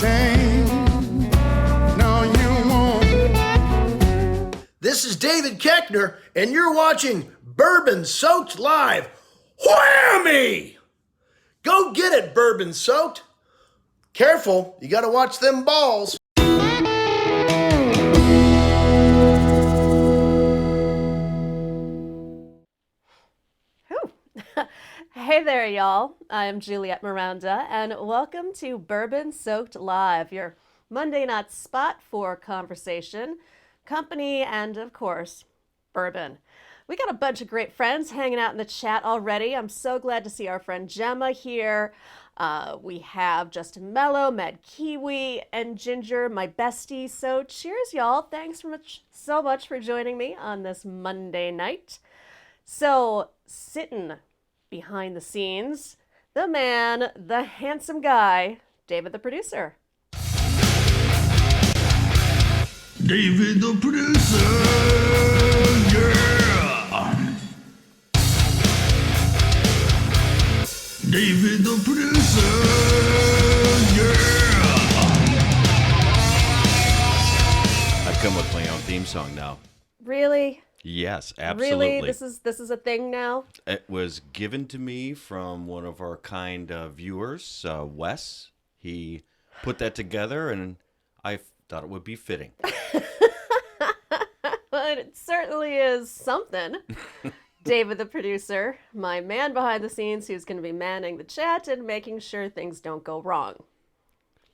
pain. No, you won't. This is David Keckner, and you're watching Bourbon Soaked Live. Whammy! Go get it, Bourbon Soaked. Careful, you gotta watch them balls. Hey there, y'all. I'm Juliette Miranda, and welcome to Bourbon Soaked Live, your Monday night spot for conversation, company, and, of course, bourbon. We got a bunch of great friends hanging out in the chat already. I'm so glad to see our friend Gemma here. We have Justin Mello, Mad Kiwi, and Ginger, my bestie. So cheers, y'all. Thanks so much for joining me on this Monday night. So, sitting behind the scenes, the man, the handsome guy, David the producer. David the producer, yeah. David the producer, yeah. I've come with my own theme song now. Really? Yes, absolutely. Really? This is a thing now? It was given to me from one of our kind viewers, Wes. He put that together, and I thought it would be fitting. But it certainly is something. David, the producer, my man behind the scenes who's going to be manning the chat and making sure things don't go wrong.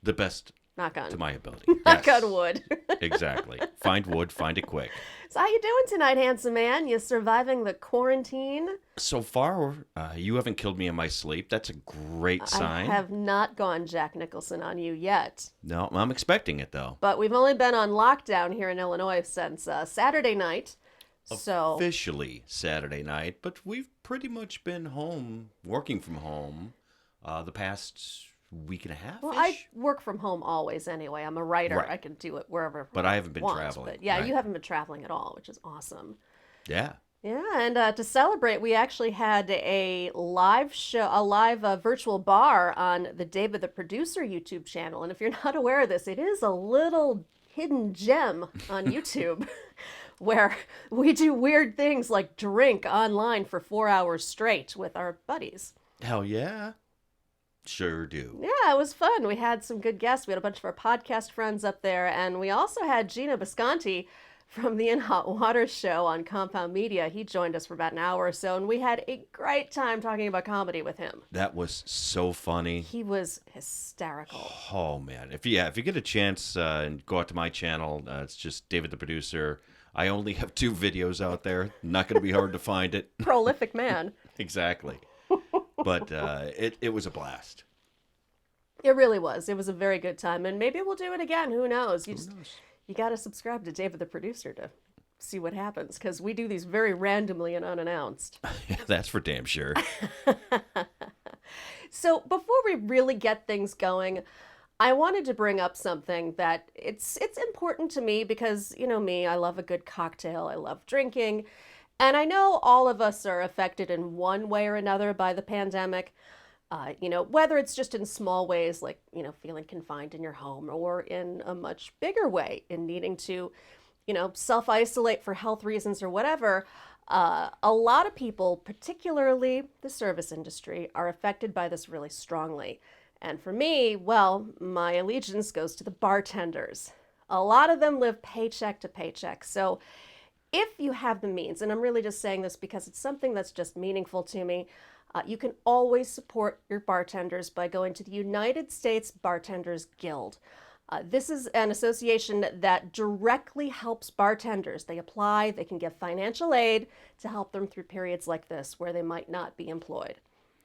The best Knock on. to my ability. Knock Yes. on wood. Exactly. Find wood, find it quick. So how you doing tonight, handsome man? You surviving the quarantine? So far, you haven't killed me in my sleep. That's a great sign. I have not gone Jack Nicholson on you yet. No, I'm expecting it, though. But we've only been on lockdown here in Illinois since Saturday night. So Officially Saturday night, but we've pretty much been home, working from home, the past week and a half. well, I work from home always anyway. I'm a writer. Right. I can do it wherever. But I haven't been want, traveling. But yeah, Right. you haven't been traveling at all, which is awesome. Yeah. Yeah, and to celebrate, we actually had a live show, a live virtual bar on the David the Producer YouTube channel. And if you're not aware of this, it is a little hidden gem on YouTube where we do weird things like drink online for 4 hours straight with our buddies. Hell yeah. Sure do. Yeah, it was fun. We had some good guests. We had a bunch of our podcast friends up there, and we also had Gino Bisconti from the In Hot Water show on Compound Media. He joined us for about an hour or so, and we had a great time talking about comedy with him. That was so funny. He was hysterical. Oh man, if you get a chance and go out to my channel, it's just David the Producer. I only have 2 videos out there. Not going to be hard to find it. Prolific man. Exactly. But it was a blast. It really was. It was a very good time, and maybe we'll do it again. Who knows? You got to subscribe to David the Producer to see what happens, because we do these very randomly and unannounced. That's for damn sure. So before we really get things going, I wanted to bring up something that it's important to me because, you know me, I love a good cocktail. I love drinking. And I know all of us are affected in one way or another by the pandemic. Whether it's just in small ways like, feeling confined in your home, or in a much bigger way in needing to, self-isolate for health reasons or whatever. A lot of people, particularly the service industry, are affected by this really strongly. And for me, well, my allegiance goes to the bartenders. A lot of them live paycheck to paycheck. So if you have the means, and I'm really just saying this because it's something that's just meaningful to me, you can always support your bartenders by going to the United States Bartenders Guild. This is an association that directly helps bartenders. They apply, they can get financial aid to help them through periods like this where they might not be employed.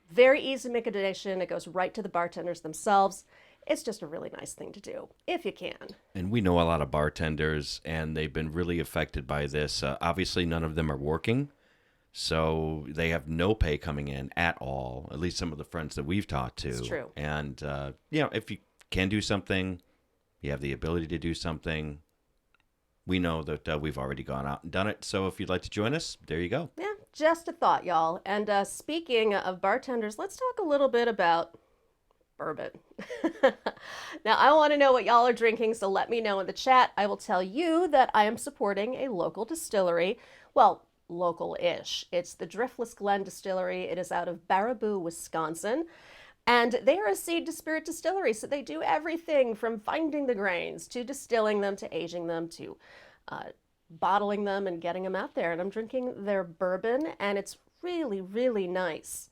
Very easy to make a donation. It goes right to the bartenders themselves. It's just a really nice thing to do, if you can. And we know a lot of bartenders, and they've been really affected by this. Obviously, none of them are working, so they have no pay coming in at all, at least some of the friends that we've talked to. It's true. And, if you can do something, you have the ability to do something, we know that we've already gone out and done it. So if you'd like to join us, there you go. Yeah, just a thought, y'all. And speaking of bartenders, let's talk a little bit about bourbon. Now, I want to know what y'all are drinking, so let me know in the chat. I will tell you that I am supporting a local distillery. Well, local-ish. It's the Driftless Glen Distillery. It is out of Baraboo, Wisconsin. And they are a seed to spirit distillery, so they do everything from finding the grains to distilling them to aging them to bottling them and getting them out there. And I'm drinking their bourbon, and it's really, really nice.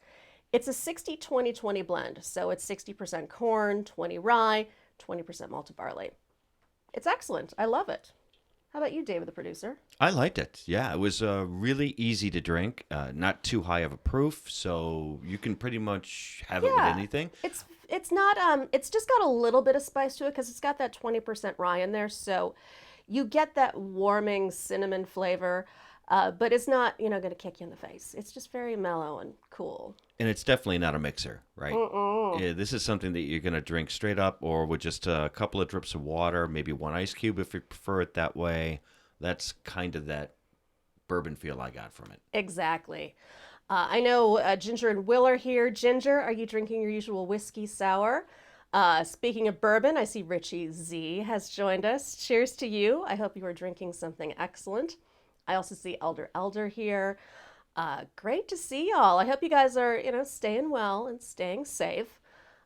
It's a 60-20-20 blend, so it's 60% corn, 20 rye, 20% malted barley. It's excellent. I love it. How about you, David, the producer? I liked it. Yeah, it was really easy to drink, not too high of a proof, so you can pretty much have it with anything. It's not it's just got a little bit of spice to it because it's got that 20% rye in there, so you get that warming cinnamon flavor, but it's not, going to kick you in the face. It's just very mellow and cool. And it's definitely not a mixer, right? Yeah, this is something that you're going to drink straight up or with just a couple of drips of water, maybe one ice cube if you prefer it that way. That's kind of that bourbon feel I got from it. Exactly. I know Ginger and Will are here. Ginger, are you drinking your usual whiskey sour? Speaking of bourbon, I see Richie Z has joined us. Cheers to you. I hope you are drinking something excellent. I also see Elder here. Great to see y'all. I hope you guys are, staying well and staying safe.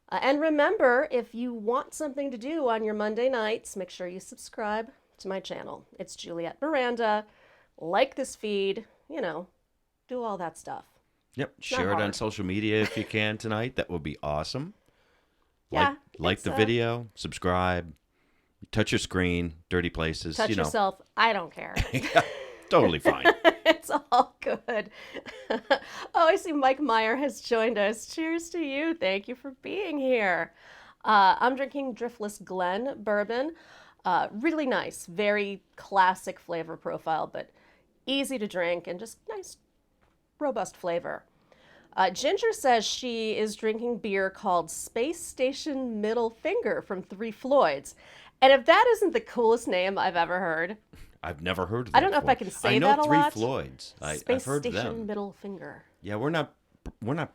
And remember, if you want something to do on your Monday nights, make sure you subscribe to my channel. It's Juliet Miranda. Like this feed, do all that stuff. Yep. Share it on social media if you can tonight. That would be awesome. Yeah. Like the video, subscribe, touch your screen, dirty places. Touch yourself. I don't care. Yeah, totally fine. It's all good. Oh, I see Mike Meyer has joined us. Cheers to you. Thank you for being here. I'm drinking Driftless Glen bourbon. Really nice, very classic flavor profile, but easy to drink and just nice, robust flavor. Ginger says she is drinking beer called Space Station Middle Finger from Three Floyds. And if that isn't the coolest name I've ever heard. I've never heard of that. I don't know if I can say that a lot. I know Three Floyds. Space I've heard Station them. Middle Finger. Yeah, we're not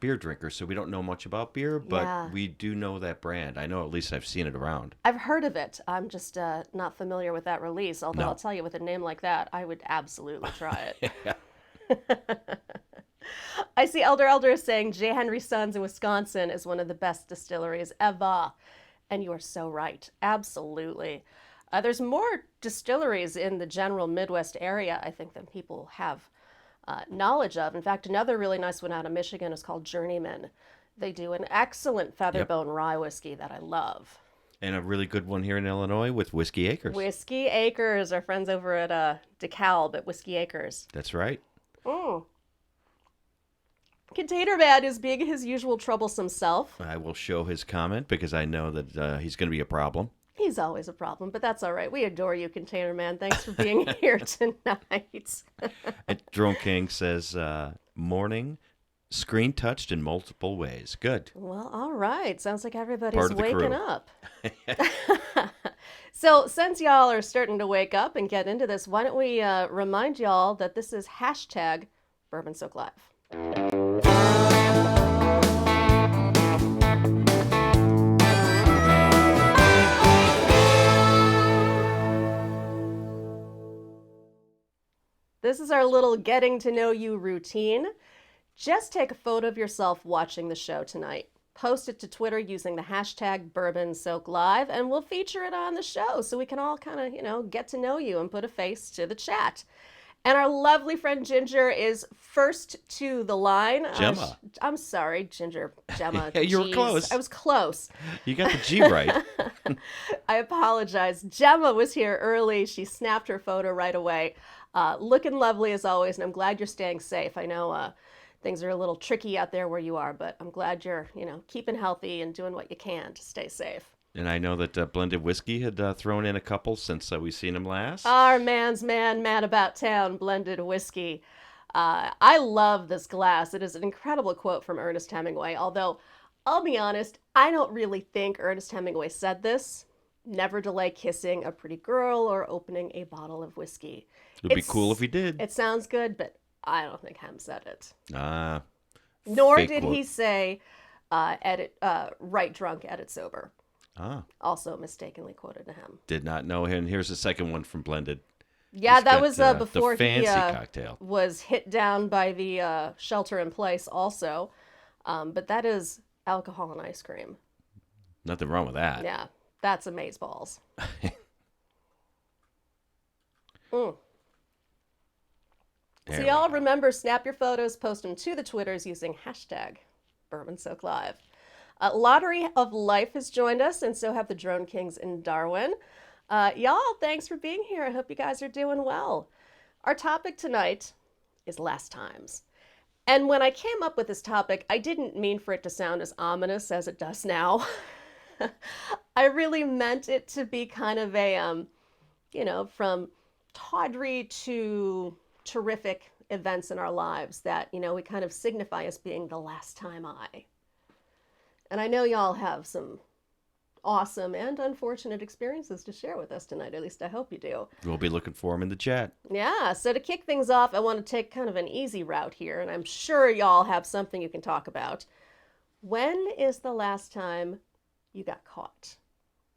beer drinkers, so we don't know much about beer, but Yeah. we do know that brand. I know at least I've seen it around. I've heard of it. I'm just not familiar with that release. Although No. I'll tell you, with a name like that, I would absolutely try it. Yeah. I see Elder is saying J. Henry Sons in Wisconsin is one of the best distilleries ever. And you are so right. Absolutely. There's more distilleries in the general Midwest area, I think, than people have knowledge of. In fact, another really nice one out of Michigan is called Journeyman. They do an excellent Featherbone rye whiskey that I love. And a really good one here in Illinois with Whiskey Acres. Whiskey Acres, our friends over at DeKalb at Whiskey Acres. That's right. Mm. Container Man is being his usual troublesome self. I will show his comment because I know that he's going to be a problem. He's always a problem, but that's all right. We adore you, Container Man. Thanks for being here tonight. And Drone King says, morning, screen touched in multiple ways. Good. Well, all right. Sounds like everybody's Part of the waking crew. up. So since y'all are starting to wake up and get into this, why don't we remind y'all that this is hashtag Bourbon Soak Live. This is our little getting to know you routine. Just take a photo of yourself watching the show tonight. Post it to Twitter using the hashtag BourbonSoakLive, and we'll feature it on the show so we can all kind of, get to know you and put a face to the chat. And our lovely friend Ginger is first to the line. Gemma. I'm sorry, Ginger. Gemma. Yeah, you were Jeez. close. I was close. You got the G right. I apologize. Gemma was here early. She snapped her photo right away. Looking lovely as always, and I'm glad you're staying safe. I know things are a little tricky out there where you are, but I'm glad you're, keeping healthy and doing what you can to stay safe. And I know that Blended Whiskey had thrown in a couple since we've seen him last. Our man's man about town, Blended Whiskey. I love this glass. It is an incredible quote from Ernest Hemingway, although I'll be honest, I don't really think Ernest Hemingway said this. Never delay kissing a pretty girl or opening a bottle of whiskey. It would be cool if he did. It sounds good, but I don't think Hem said it. Nor Nor did he say, edit right drunk, edit sober. Ah, Also mistakenly quoted to him. did not know him. Here's the second one from Blended. Yeah, He's that got, was the before fancy he cocktail. was hit down by the shelter in place also. But that is alcohol and ice cream. Nothing wrong with that. Yeah, that's amazeballs. Mm. There So we y'all go. remember, snap your photos, post them to the Twitters using hashtag BourbonSoakLive. Lottery of Life has joined us, and so have the Drone Kings in Darwin. Y'all, thanks for being here. I hope you guys are doing well. Our topic tonight is last times. And when I came up with this topic, I didn't mean for it to sound as ominous as it does now. I really meant it to be kind of a, from tawdry to terrific events in our lives that, we kind of signify as being the last time I. And I know y'all have some awesome and unfortunate experiences to share with us tonight. At least I hope you do. We'll be looking for him in the chat. Yeah, so to kick things off, I want to take kind of an easy route here, and I'm sure y'all have something you can talk about. When is the last time you got caught?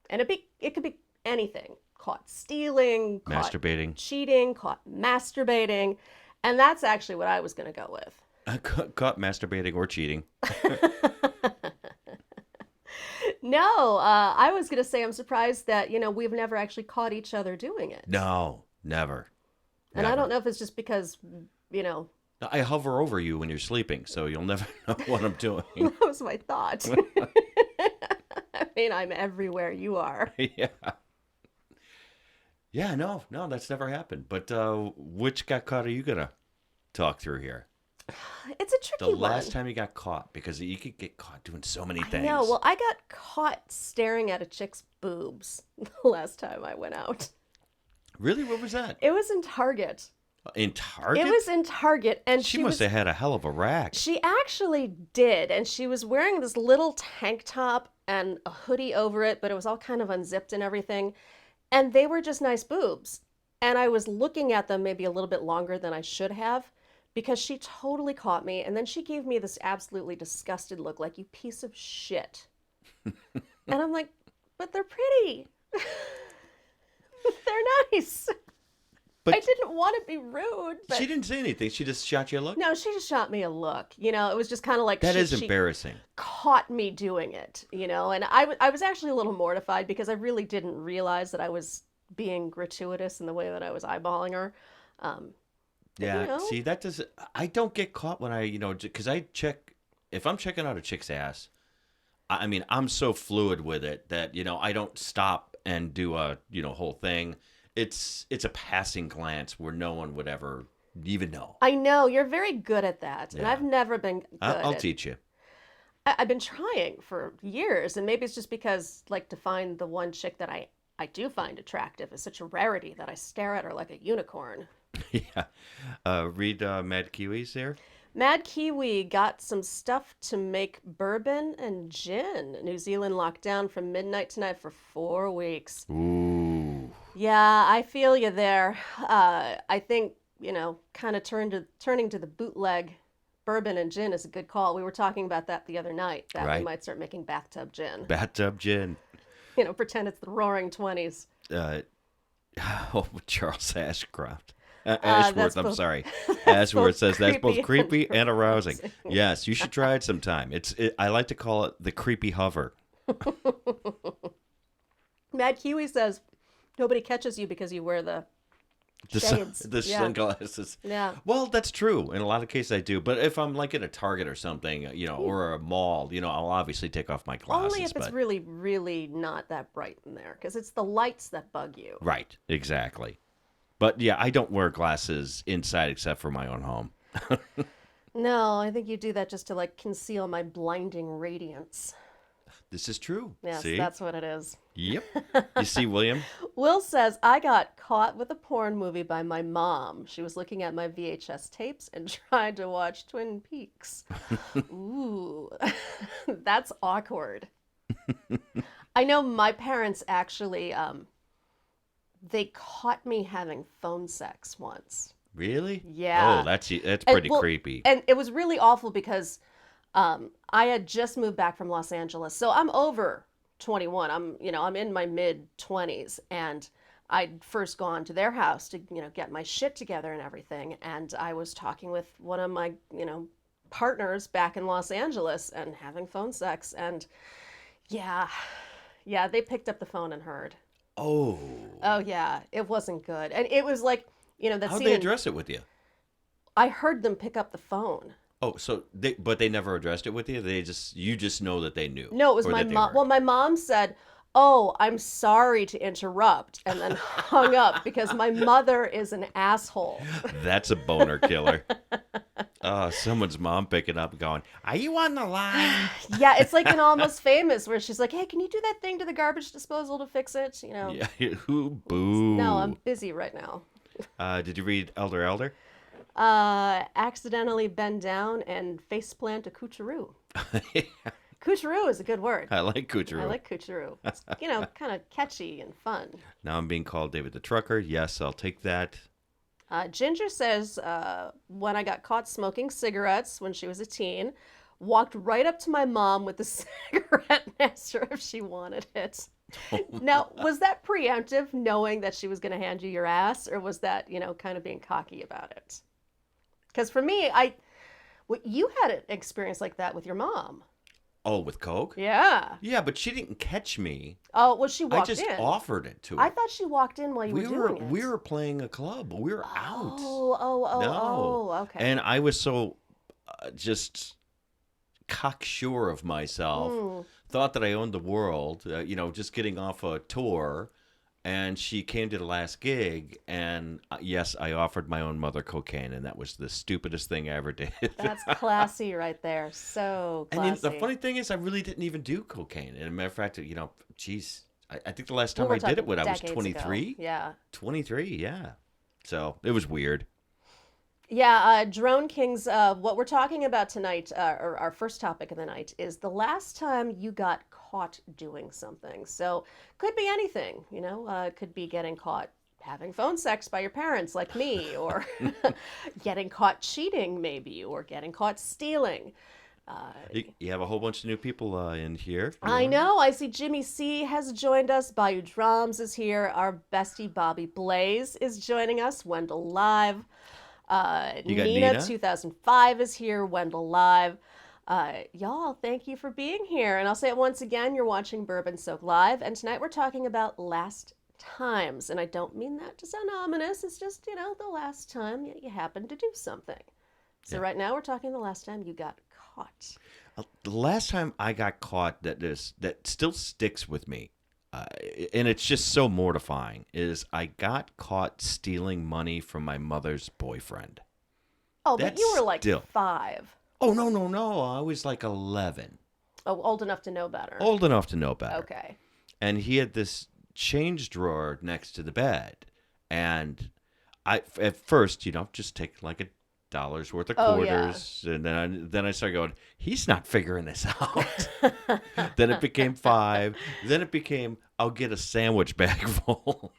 And it could be anything. Caught stealing, caught Masturbating. cheating, caught masturbating. And that's actually what I was going to go with. Caught masturbating or cheating. No, I was going to say I'm surprised that, we've never actually caught each other doing it. No, never. And I don't know if it's just because, I hover over you when you're sleeping, so you'll never know what I'm doing. that was my thought. I mean, I'm everywhere you are. Yeah. Yeah, no, that's never happened. But which got caught are you going to talk through here? It's a tricky The one. last time you got caught, because you could get caught doing so many things. No, well, I got caught staring at a chick's boobs the last time I went out. Really? What was that? It was in Target. In Target? It was in Target, and She must have had a hell of a rack. She actually did, and she was wearing this little tank top and a hoodie over it, but it was all kind of unzipped and everything. And they were just nice boobs. And I was looking at them maybe a little bit longer than I should have because she totally caught me. And then she gave me this absolutely disgusted look like, you piece of shit. And I'm like, but they're pretty. They're nice. But I didn't want to be rude. But she didn't say anything. She just shot you a look? no, she just shot me a look. It was just kind of like That is she embarrassing. caught me doing it, and I was actually a little mortified because I really didn't realize that I was being gratuitous in the way that I was eyeballing her. Yeah, see, that does. I don't get caught when because I check, if I'm checking out a chick's ass, I mean, I'm so fluid with it that, I don't stop and do a, whole thing. It's a passing glance where no one would ever even know. I know, you're very good at that, and Yeah. I've never been good I'll at teach you. I've been trying for years, and maybe it's just because, like, to find the one chick that I do find attractive is such a rarity that I stare at her like a unicorn. Yeah. Read Mad Kiwis there. Mad Kiwi got some stuff to make bourbon and gin. New Zealand locked down from midnight tonight for 4 weeks. Ooh. Yeah, I feel you there. I think, kind of turning to the bootleg bourbon and gin is a good call. We were talking about that the other night, that we Right. might start making bathtub gin. Bathtub gin. Pretend it's the roaring 20s. Charles Ashcroft. that's Ashworth, I'm both- sorry. Ashworth says that's both creepy creepy and arousing. arousing. Yes, you should try it sometime. I like to call it the creepy hover. Mad Kiwi says nobody catches you because you wear the shades. The Yeah. sunglasses. Yeah. Well, that's true. In a lot of cases, I do. But if I'm like at a Target or something, or a mall, I'll obviously take off my glasses. Only if it's but... really, really not that bright in there, because it's the lights that bug you. Right, exactly. But yeah, I don't wear glasses inside except for my own home. No, I think you do that just to, like, conceal my blinding radiance. This is true. Yes, See? that's what it is. Yep. You see, William? Will says, I got caught with a porn movie by my mom. She was looking at my VHS tapes and tried to watch Twin Peaks. Ooh, that's awkward. I know my parents actually, they caught me having phone sex once. Really? Yeah. Oh, that's pretty well, creepy. And it was really awful because I had just moved back from Los Angeles. So I'm over 21. I'm in my mid 20s, and I'd first gone to their house to, get my shit together and everything. And I was talking with one of my, partners back in Los Angeles and having phone sex. And yeah, they picked up the phone and heard. Oh. Oh, yeah, it wasn't good. And it was like, that How'd scene. they address it with you? I heard them pick up the phone. Oh, so but they never addressed it with you? You just know that they knew. No, it was or my that they mom. heard. Well, my mom said, "Oh, I'm sorry to interrupt," and then hung up because my mother is an asshole. That's a boner killer. Oh, someone's mom picking up going, "Are you on the line?" Yeah, it's like in Almost Famous where she's like, "Hey, can you do that thing to the garbage disposal to fix it?" Yeah. Who? Boo. No, I'm busy right now. Did you read Elder? Accidentally bend down and faceplant a coocheroo. Coocheroo is a good word. I like Kucheroo. I like coocheroo. It's, kind of catchy and fun. Now I'm being called David the Trucker. Yes, I'll take that. Ginger says, when I got caught smoking cigarettes when she was a teen, walked right up to my mom with the cigarette and asked her if she wanted it. Now, was that preemptive, knowing that she was going to hand you your ass, or was that, kind of being cocky about it? Because for me, you had an experience like that with your mom. Oh, with Coke? Yeah. Yeah, but she didn't catch me. Oh, well, she walked I just in. offered it to her. I thought she walked in while you were doing it. We were playing a club. We were out. Oh, okay. And I was so just cocksure of myself. Thought that I owned the world, just getting off a tour. And she came to the last gig, and yes, I offered my own mother cocaine, and that was the stupidest thing I ever did. That's classy right there. So classy. And the funny thing is, I really didn't even do cocaine. And as a matter of fact, geez, I think the last time We were I did it talking when I was decades 23. ago. Yeah. 23, yeah. So it was weird. Yeah, Drone Kings, what we're talking about tonight, or our first topic of the night, is the last time you got caught doing something. So could be anything, could be getting caught having phone sex by your parents like me, or getting caught cheating maybe, or getting caught stealing. You have a whole bunch of new people in here. I know. I see Jimmy C has joined us. Bayou Drums is here. Our bestie Bobby Blaze is joining us. Wendell Live. Nina 2005 is here. Wendell Live. Y'all, thank you for being here. And I'll say it once again, you're watching Bourbon Soak Live. And tonight we're talking about last times. And I don't mean that to sound ominous. It's just, the last time you happened to do something. So right now we're talking the last time you got caught. The last time I got caught that still sticks with me, and it's just so mortifying, is I got caught stealing money from my mother's boyfriend. Oh, but you were like still 5. Oh, no. I was like 11. Oh, old enough to know better. Old enough to know better. Okay. And he had this change drawer next to the bed. And I, at first, just take like $1 worth of quarters. Yeah. And then I started going, he's not figuring this out. Then it became 5. Then it became, I'll get a sandwich bag full.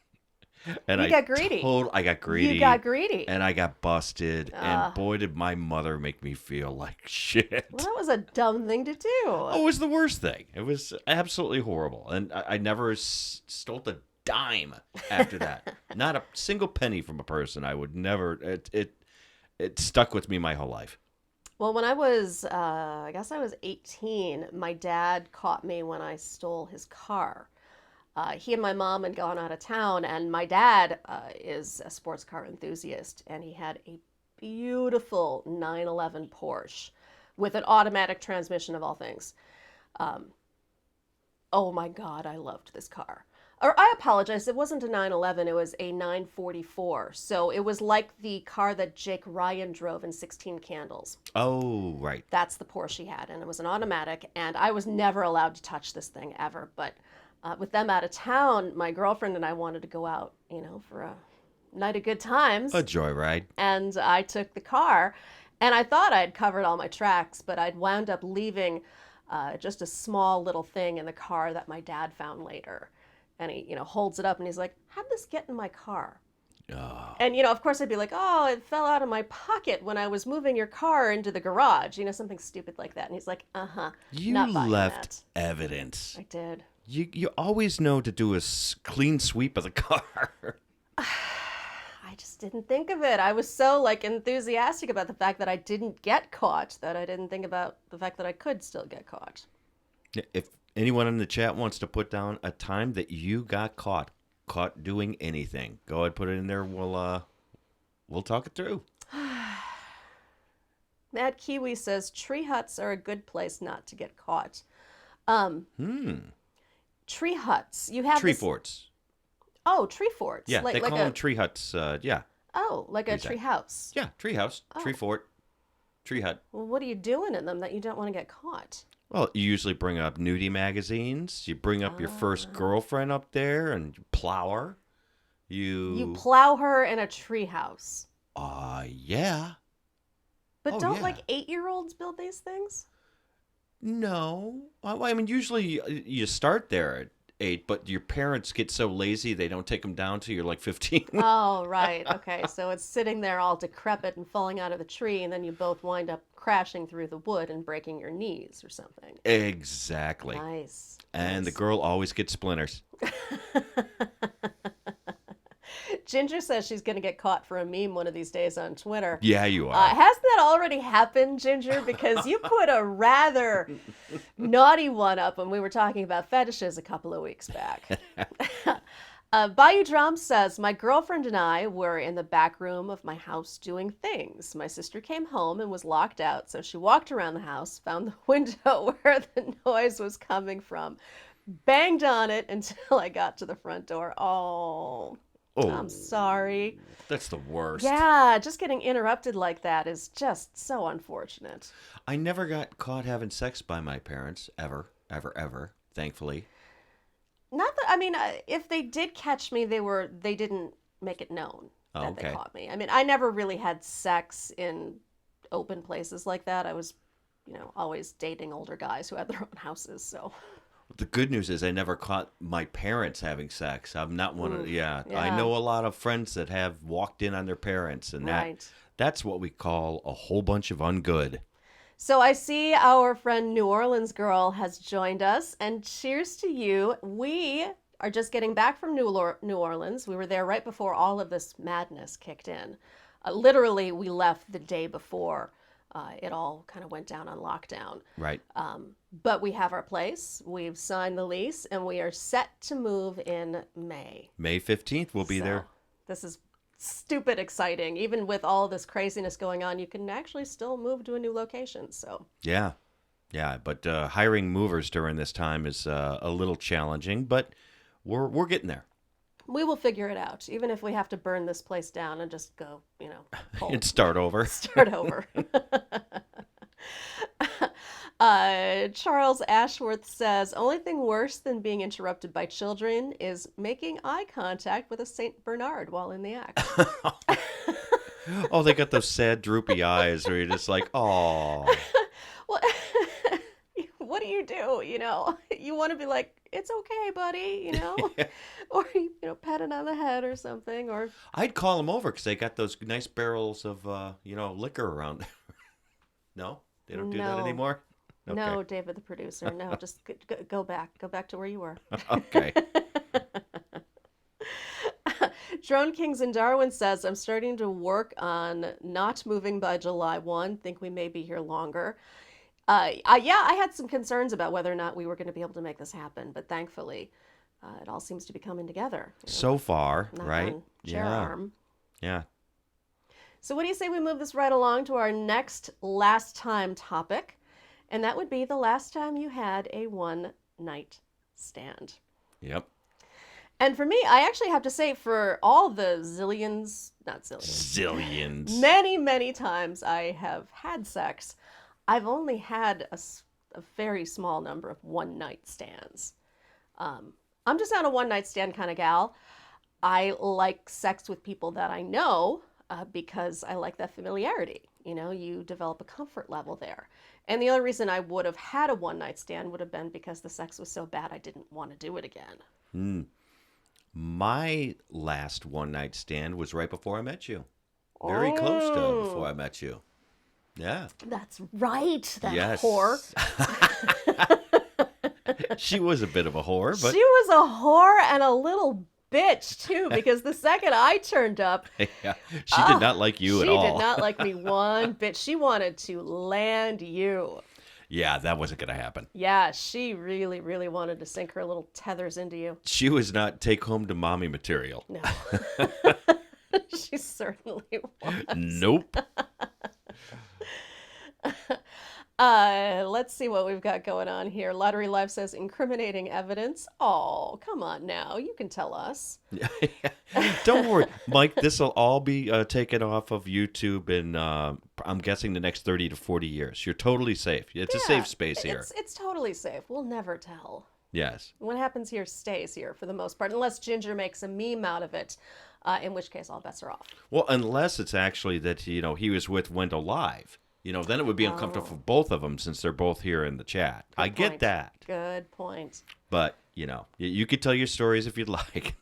And you got greedy. I got greedy. You got greedy. And I got busted. And boy, did my mother make me feel like shit. Well, that was a dumb thing to do. Oh, it was the worst thing. It was absolutely horrible. And I never stole a dime after that. Not a single penny from a person. I would never. It stuck with me my whole life. Well, when I was, I guess I was 18, my dad caught me when I stole his car. He and my mom had gone out of town, and my dad is a sports car enthusiast, and he had a beautiful 911 Porsche with an automatic transmission of all things. Oh my God, I loved this car. Or I apologize, it wasn't a 911, it was a 944. So it was like the car that Jake Ryan drove in 16 Candles. Oh, right. That's the Porsche he had, and it was an automatic, and I was never allowed to touch this thing ever, but with them out of town, my girlfriend and I wanted to go out, for a night of good times. A joyride. And I took the car, and I thought I'd covered all my tracks, but I'd wound up leaving just a small little thing in the car that my dad found later. And he, holds it up, and he's like, how'd this get in my car? Oh. And, of course I'd be like, oh, it fell out of my pocket when I was moving your car into the garage, something stupid like that. And he's like, You not buying left that. evidence. I did. You always know to do a clean sweep of the car. I just didn't think of it. I was so like enthusiastic about the fact that I didn't get caught that I didn't think about the fact that I could still get caught. If anyone in the chat wants to put down a time that you got caught doing anything, go ahead, put it in there. We'll talk it through. Mad Kiwi says tree huts are a good place not to get caught. Tree huts. You have Tree forts. Oh, tree forts. Yeah, they call them tree huts. Yeah. Oh, like a tree house. Yeah, tree house, tree fort, tree hut. Well, what are you doing in them that you don't want to get caught? Well, you usually bring up nudie magazines. You bring up your first girlfriend up there and you plow her. You plow her in a tree house. Yeah. But don't like 8-year-olds build these things? No. I mean, usually you start there at 8, but your parents get so lazy they don't take them down till you're like 15. Oh, right. Okay. So it's sitting there all decrepit and falling out of the tree, and then you both wind up crashing through the wood and breaking your knees or something. Exactly. Nice. And the girl always gets splinters. Ginger says she's going to get caught for a meme one of these days on Twitter. Yeah, you are. Hasn't that already happened, Ginger? Because you put a rather naughty one up when we were talking about fetishes a couple of weeks back. Bayou Drum says, my girlfriend and I were in the back room of my house doing things. My sister came home and was locked out, so she walked around the house, found the window where the noise was coming from, banged on it until I got to the front door. Oh, I'm sorry. That's the worst. Yeah, just getting interrupted like that is just so unfortunate. I never got caught having sex by my parents, ever, thankfully. Not that, I mean, if they did catch me, they didn't make it known that they caught me. I mean, I never really had sex in open places like that. I was, always dating older guys who had their own houses, so... The good news is I never caught my parents having sex. I'm not one of I know a lot of friends that have walked in on their parents, and that's what we call a whole bunch of ungood. So I see our friend New Orleans Girl has joined us, and cheers to you. We are just getting back from New Orleans. We were there right before all of this madness kicked in. Literally, we left the day before it all kind of went down on lockdown. Right. But we have our place. We've signed the lease, and we are set to move in May. May 15th, we'll be there. This is stupid exciting. Even with all this craziness going on, you can actually still move to a new location. So yeah, but hiring movers during this time is a little challenging, but we're getting there. We will figure it out, even if we have to burn this place down and just go, and start over. Start over. Charles Ashworth says, only thing worse than being interrupted by children is making eye contact with a Saint Bernard while in the act. Oh, they got those sad, droopy eyes where you're just like, oh. Well, what do? You want to be like, it's okay, buddy, or, pat it on the head or something. Or I'd call them over because they got those nice barrels of, liquor around. No, they don't do that anymore. Okay. No, David, the producer. No, just go back. Go back to where you were. Okay. Drone Kings in Darwin says, I'm starting to work on not moving by July 1. Think we may be here longer. I had some concerns about whether or not we were going to be able to make this happen, but thankfully, it all seems to be coming together. So far, right? Chair arm. Yeah. So what do you say we move this right along to our next last time topic? And that would be the last time you had a one-night stand. Yep. And for me, I actually have to say, for all the zillions, many, many times I have had sex, I've only had a very small number of one-night stands. I'm just not a one-night stand kind of gal. I like sex with people that I know because I like that familiarity. You develop a comfort level there. And the other reason I would have had a one-night stand would have been because the sex was so bad I didn't want to do it again. My last one-night stand was right before I met you. Very close to before I met you. Yeah. That's right. That yes. whore. She was a bit of a whore, but She was a whore and a little bitch, too, because the second I turned up, yeah, she did not like you at all. She did not like me one bit. She wanted to land you. Yeah, that wasn't going to happen. Yeah, she really, really wanted to sink her little tethers into you. She was not take home to mommy material. No. She certainly was. Nope. Let's see what we've got going on here. Lottery Life says incriminating evidence. Oh, come on now. You can tell us. Don't worry, Mike. This will all be taken off of YouTube in, I'm guessing, the next 30 to 40 years. You're totally safe. It's a safe space here. It's totally safe. We'll never tell. Yes. What happens here stays here for the most part, unless Ginger makes a meme out of it, in which case all bets are off. Well, unless it's actually that, he was with Wendell live. Then it would be uncomfortable for both of them since they're both here in the chat. I get that. Good point. But, you could tell your stories if you'd like.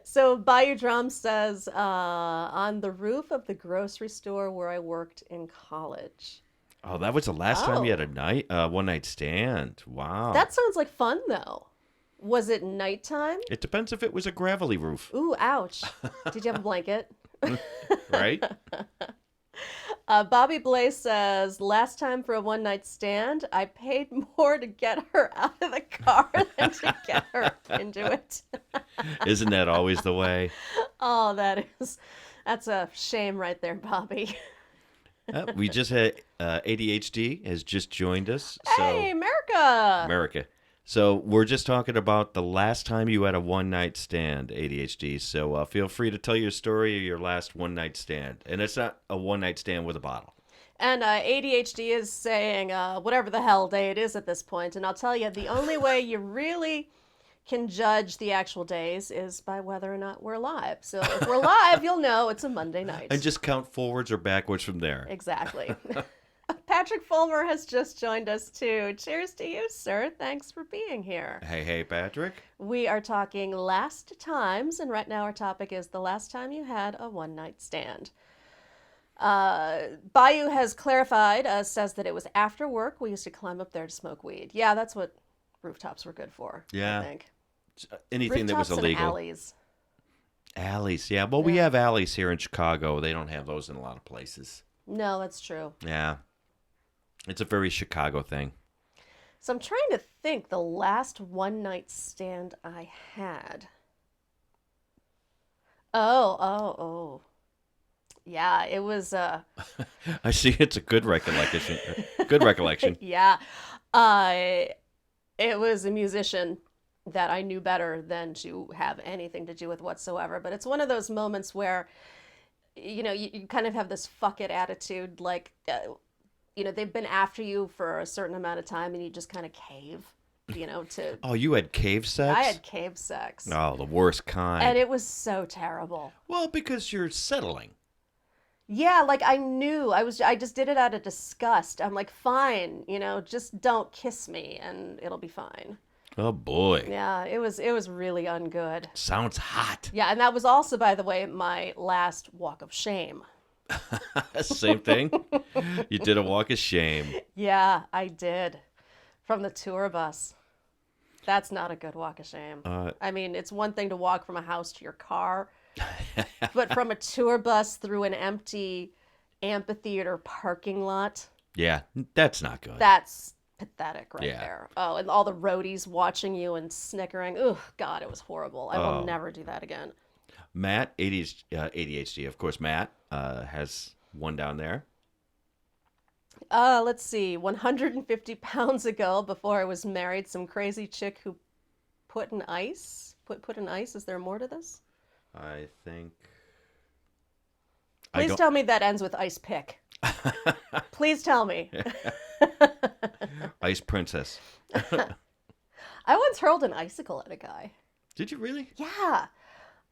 So Bayou Drum says, on the roof of the grocery store where I worked in college. Oh, that was the last time you had a one-night stand. Wow. That sounds like fun, though. Was it nighttime? It depends if it was a gravelly roof. Ooh, ouch. Did you have a blanket? Right? Bobby Blaze says, last time for a one-night stand, I paid more to get her out of the car than to get her into it. Isn't that always the way? Oh, that's a shame right there, Bobby. We just had ADHD has just joined us. So Hey, America! America. So we're just talking about the last time you had a one-night stand, ADHD. So feel free to tell your story of your last one-night stand. And it's not a one-night stand with a bottle. And ADHD is saying whatever the hell day it is at this point. And I'll tell you, the only way you really can judge the actual days is by whether or not we're live. So if we're live, you'll know it's a Monday night. And just count forwards or backwards from there. Exactly. Patrick Fulmer has just joined us too. Cheers to you, sir. Thanks for being here. Hey, Patrick. We are talking last times, and right now our topic is the last time you had a one-night stand. Bayou has clarified, says that it was after work. We used to climb up there to smoke weed. Yeah, that's what rooftops were good for, Yeah. I think. Anything that was Rooftops and illegal. alleys. Alleys, yeah. Well, we have alleys here in Chicago. They don't have those in a lot of places. No, that's true. Yeah. It's a very Chicago thing. So I'm trying to think the last one-night stand I had. Oh. Yeah, it was I see it's a good recollection. Good recollection. yeah. It was a musician that I knew better than to have anything to do with whatsoever. But it's one of those moments where, you kind of have this fuck it attitude, like, they've been after you for a certain amount of time and you just kind of cave, to... Oh, you had cave sex? I had cave sex. Oh, the worst kind. And it was so terrible. Well, because you're settling. Yeah, like I knew. I just did it out of disgust. I'm like, fine, just don't kiss me and it'll be fine. Oh boy. Yeah, it was really ungood. Sounds hot. Yeah, and that was also, by the way, my last walk of shame. Same thing. You did a walk of shame. Yeah, I did. From the tour bus. That's not a good walk of shame. I mean, it's one thing to walk from a house to your car, but from a tour bus through an empty amphitheater parking lot. Yeah, that's not good. That's pathetic right there. Oh, and all the roadies watching you and snickering. Oh, God, it was horrible. I will never do that again. Matt, ADHD, of course, Matt has one down there. Let's see. 150 pounds ago, before I was married, some crazy chick who put in ice. Put in ice? Is there more to this? I think... Please tell me that ends with ice pick. Please tell me. Ice princess. I once hurled an icicle at a guy. Did you really? Yeah.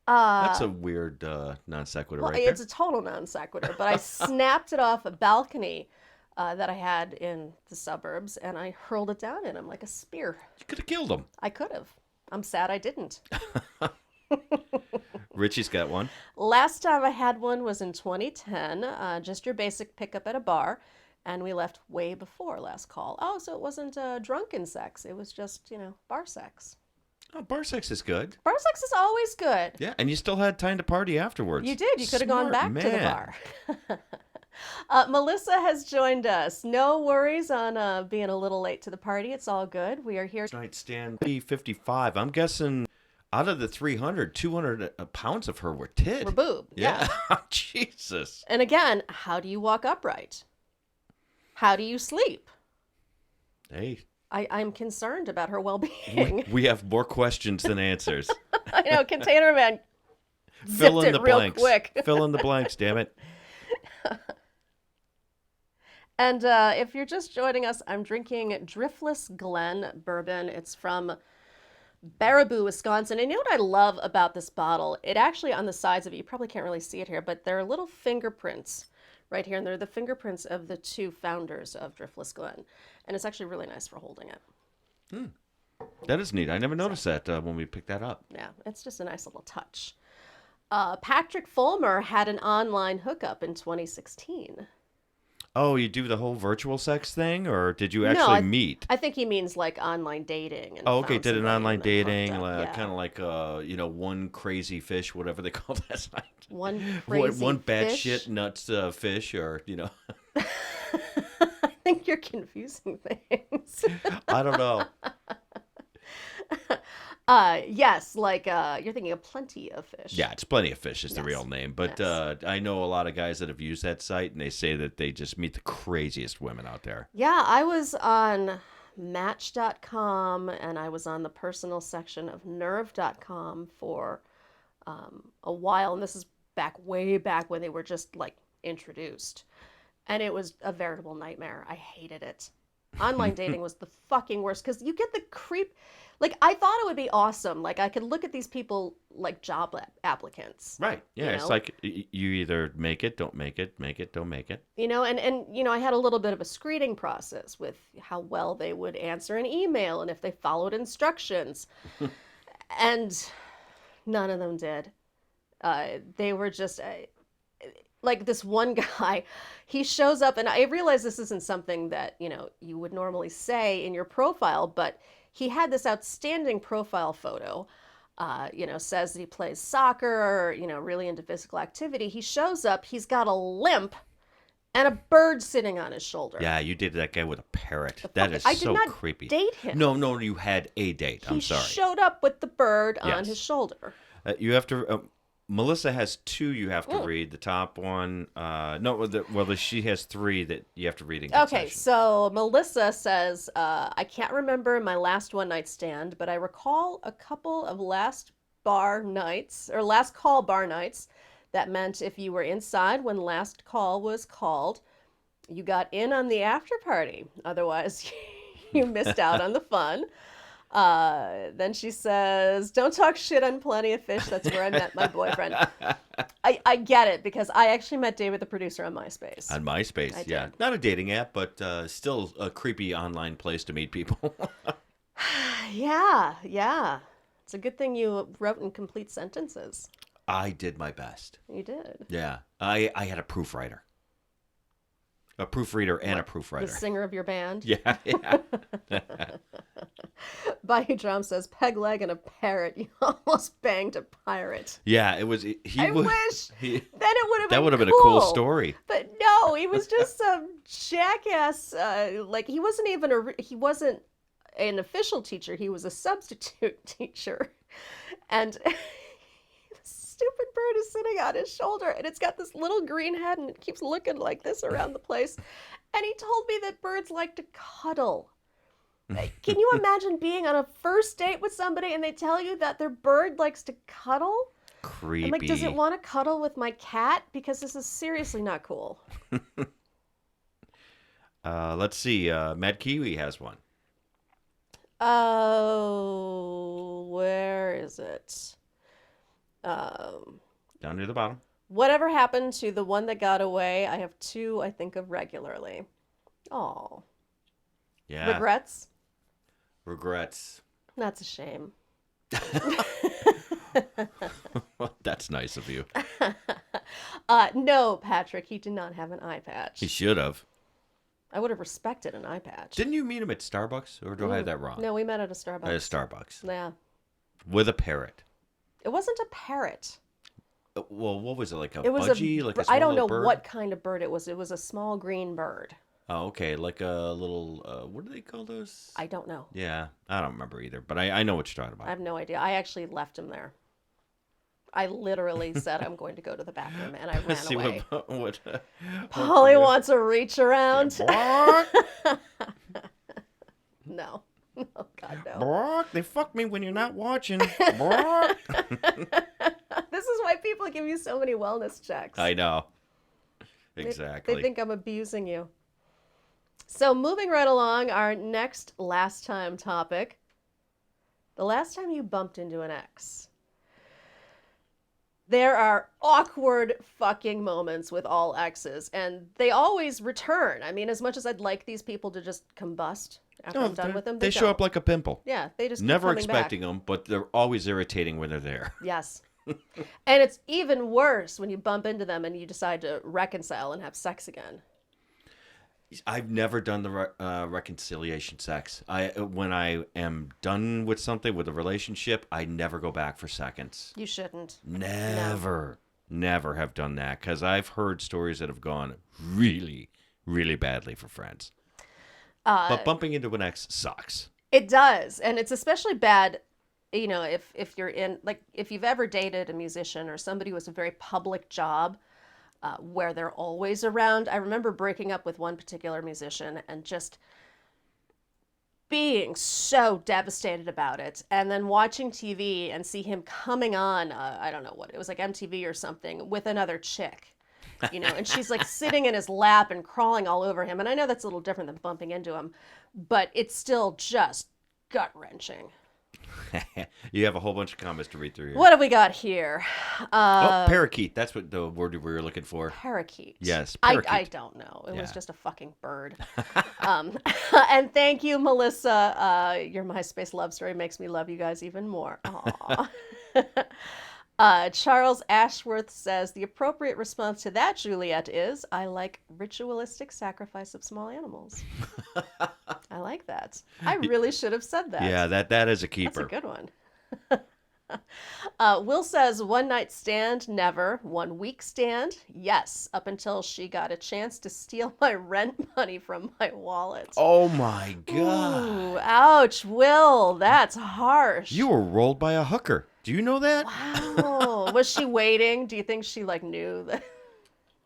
That's a weird non sequitur right there. It's a total non sequitur, but I snapped it off a balcony that I had in the suburbs, and I hurled it down at him like a spear. You could have killed him. I could have. I'm sad I didn't. Richie's got one. Last time I had one was in 2010, just your basic pickup at a bar. And we left way before last call. Oh, so it wasn't drunken sex. It was just, bar sex. Oh, bar sex is good. Bar sex is always good. Yeah, and you still had time to party afterwards. You did. You could have gone Smart back to the man. bar. Melissa has joined us. No worries on being a little late to the party. It's all good. We are here. Nightstand 55. I'm guessing out of the 300, 200 pounds of her were tit. We're boob. Yeah. Jesus. And again, how do you walk upright? How do you sleep? Hey, I'm concerned about her well-being. we have more questions than answers. I know, Container Man Fill zipped in it the real blanks. quick. Fill in the blanks, damn it. And if you're just joining us, I'm drinking Driftless Glen bourbon. It's from Baraboo, Wisconsin. And you know what I love about this bottle? It actually, on the sides of it, you probably can't really see it here, but there are little fingerprints right here, and they're the fingerprints of the two founders of Driftless Glen. And it's actually really nice for holding it. That is neat. I never noticed that when we picked that up. Yeah, it's just a nice little touch. Patrick Fulmer had an online hookup in 2016. Oh, you do the whole virtual sex thing, or did you No, actually meet? I think he means like online dating. And Oh, okay. found Did an somebody online and then hooked dating, up. Yeah. kind of like one crazy fish, whatever they call that site. One crazy one bad fish. shit nuts fish, or I think you're confusing things. I don't know. Yes, like you're thinking of Plenty of Fish. Yeah, it's Plenty of Fish is the Yes. real name, but Yes. I know a lot of guys that have used that site, and they say that they just meet the craziest women out there. Yeah, I was on Match.com and I was on the personal section of Nerve.com for a while, and this is way back when they were just like introduced, and it was a veritable nightmare. I hated it. Online dating was the fucking worst because you get the creep. Like, I thought it would be awesome. Like, I could look at these people like job applicants. Right. Yeah, You it's know? like you either make it, don't make it, make it, don't make it. And I had a little bit of a screening process with how well they would answer an email and if they followed instructions. And none of them did. They were just like this one guy. He shows up, and I realize this isn't something that, you would normally say in your profile, but he had this outstanding profile photo. Says that he plays soccer, really into physical activity. He shows up, he's got a limp and a bird sitting on his shoulder. Yeah, you dated that guy with a parrot. That is I did so not creepy. date him. No, you had a date. I'm sorry. He showed up with the bird on Yes. his shoulder. You have to. Melissa has two you have to read. The top one, she has three that you have to read in concession. Okay, so Melissa says, I can't remember my last one night stand, but I recall a couple of last call bar nights. That meant if you were inside when last call was called, you got in on the after party. Otherwise, you missed out on the fun. Then she says, don't talk shit on Plenty of Fish. That's where I met my boyfriend. I get it, because I actually met David, the producer, on MySpace. On MySpace, I yeah. did. Not a dating app, but still a creepy online place to meet people. Yeah. It's a good thing you wrote in complete sentences. I did my best. You did. Yeah. I had a proofwriter. A proofreader and a The proofwriter. singer of your band. Yeah. Bayou Drum says, peg leg and a parrot. You almost banged a pirate. Yeah, it was. Then it would have been That would have been a cool story. But no, he was just some jackass. He wasn't an official teacher. He was a substitute teacher. And the stupid bird is sitting on his shoulder, and it's got this little green head, and it keeps looking like this around the place. And he told me that birds like to cuddle. Can you imagine being on a first date with somebody and they tell you that their bird likes to cuddle? Creepy. I'm like, does it want to cuddle with my cat? Because this is seriously not cool. Let's see. Mad Kiwi has one. Oh, where is it? Down near the bottom. Whatever happened to the one that got away? I have two I think of regularly. Oh. Yeah. Regrets? That's a shame. That's nice of you. No, Patrick, he did not have an eye patch. He should have. I would have respected an eye patch. Didn't you meet him at Starbucks, or do I have that wrong? No, we met at a Starbucks. At a Starbucks. Yeah. With a parrot. It wasn't a parrot. Well, what was it, like a It was budgie? Like a small I don't know little bird? what kind of bird it was. It was a small green bird. Oh, okay. Like a little, what do they call those? I don't know. Yeah, I don't remember either, but I know what you're talking I about. have no idea. I actually left him there. I literally said I'm going to go to the bathroom, and I ran See away. what Polly wants a reach around. Bark, No. Oh, God, no. bark. They fuck me when you're not watching. Bark. This is why people give you so many wellness checks. I know. They- Exactly. They think I'm abusing you. So moving right along, our next last time topic. The last time you bumped into an ex. There are awkward fucking moments with all exes, and they always return. I mean, as much as I'd like these people to just combust after I'm done with them, they show up don't. like a pimple. Yeah, they just keep Never coming expecting back. them, but they're always irritating when they're there. Yes. And it's even worse when you bump into them and you decide to reconcile and have sex again. I've never done the reconciliation sex. When I am done with something, with a relationship, I never go back for seconds. You shouldn't. Never have done that, because I've heard stories that have gone really, really badly for friends. But bumping into an ex sucks. It does, and it's especially bad, you know, if you're in, like, if you've ever dated a musician or somebody with a very public job where they're always around. I remember breaking up with one particular musician and just being so devastated about it, and then watching TV and see him coming on, I don't know what, it was like MTV or something, with another chick. You know, and she's like sitting in his lap and crawling all over him. And I know that's a little different than bumping into him, but it's still just gut-wrenching. You have a whole bunch of comments to read through here. What have we got here? Parakeet. That's what the word we were looking for. Parakeet. Yes, parakeet. I don't know. It was Yeah. just a fucking bird. And thank you, Melissa. Your MySpace love story makes me love you guys even more. Aw. Charles Ashworth says, the appropriate response to that, Juliet, is, I like ritualistic sacrifice of small animals. I like that. I really should have said that. Yeah, that is a keeper. That's a good one. Will says, one night stand, never. 1 week stand, yes. Up until she got a chance to steal my rent money from my wallet. Oh my God. Ooh, ouch, Will. That's harsh. You were rolled by a hooker. Do you know that? Wow. Was she waiting? Do you think she knew that?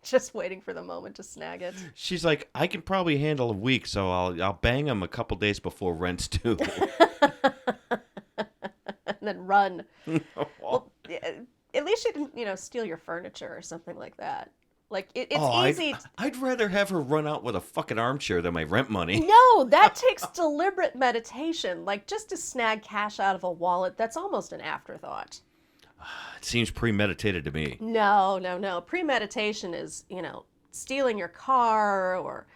Just waiting for the moment to snag it. She's like, I can probably handle a week, so I'll bang him a couple days before rent's due. And then run. Well, at least she didn't, steal your furniture or something like that. Like, it's easy. I'd rather have her run out with a fucking armchair than my rent money. No, that takes deliberate meditation. Like, just to snag cash out of a wallet, that's almost an afterthought. It seems premeditated to me. No. Premeditation is, stealing your car or,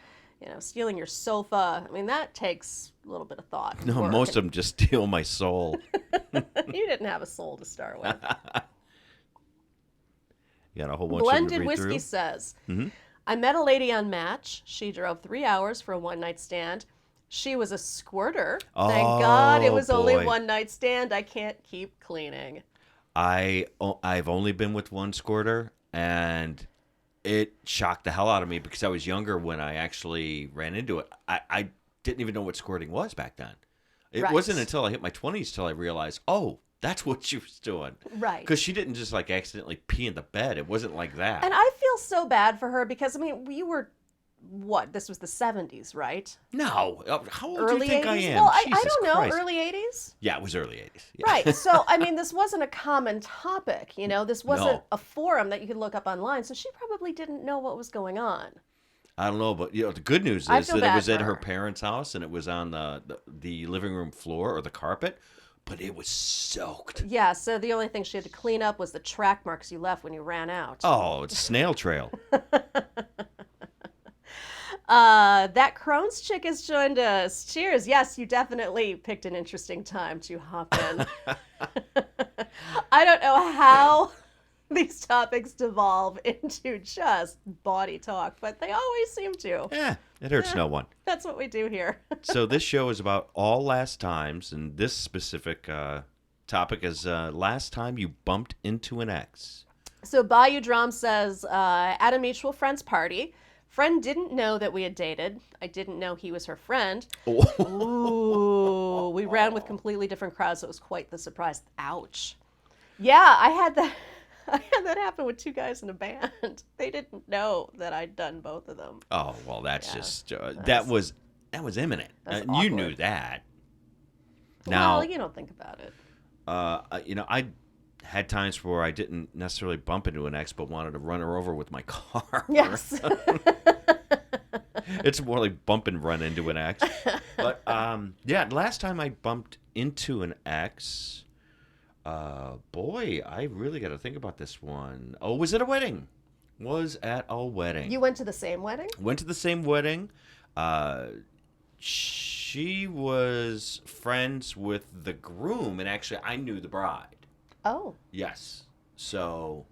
stealing your sofa. I mean, that takes a little bit of thought. and No, work. most of them just steal my soul. You didn't have a soul to start with. You got a whole bunch of Blended them to read Whiskey through. says, Mhm. I met a lady on Match. She drove 3 hours for a one-night stand. She was a squirter. Thank God it was only boy. one night stand. I can't keep cleaning. I've only been with one squirter, and it shocked the hell out of me because I was younger when I actually ran into it. I didn't even know what squirting was back then. It Right. wasn't until I hit my 20s till I realized, oh, that's what she was doing. Right. Because she didn't just accidentally pee in the bed. It wasn't like that. And I feel so bad for her because, you were, this was the 70s, right? No. How old do Early you think 80s? I am? Well, I Jesus don't know. Christ. Early 80s? Yeah, it was early 80s. Yeah. Right. So, this wasn't a common topic. This wasn't No. a forum that you could look up online. So she probably didn't know what was going on. I don't know, but the good news I is feel that it bad was at for her her. parents' house and it was on the living room floor or the carpet, but it was soaked. Yeah, so the only thing she had to clean up was the track marks you left when you ran out. Oh, it's a snail trail. That Crohn's chick has joined us. Cheers. Yes, you definitely picked an interesting time to hop in. I don't know how these topics devolve into just body talk, but they always seem to. Yeah, it hurts no one. That's what we do here. So this show is about all last times, and this specific topic is last time you bumped into an ex. So Bayou Drum says, at a mutual friend's party, friend didn't know that we had dated. I didn't know he was her friend. Ooh, we ran with completely different crowds, so it was quite the surprise. Ouch. Yeah, I had that happen with two guys in a band. They didn't know that I'd done both of them. Oh, well, that's just that was imminent. That's You knew awkward. that. Now, Well, you don't think about it. I had times where I didn't necessarily bump into an ex, but wanted to run her over with my car. Yes. It's more like bump and run into an ex. But yeah, last time I bumped into an ex, boy, I really got to think about this one. Oh, was at a wedding. Was at a wedding. You went to the same wedding? Went to the same wedding. She was friends with the groom, and actually, I knew the bride. Oh. Yes. So,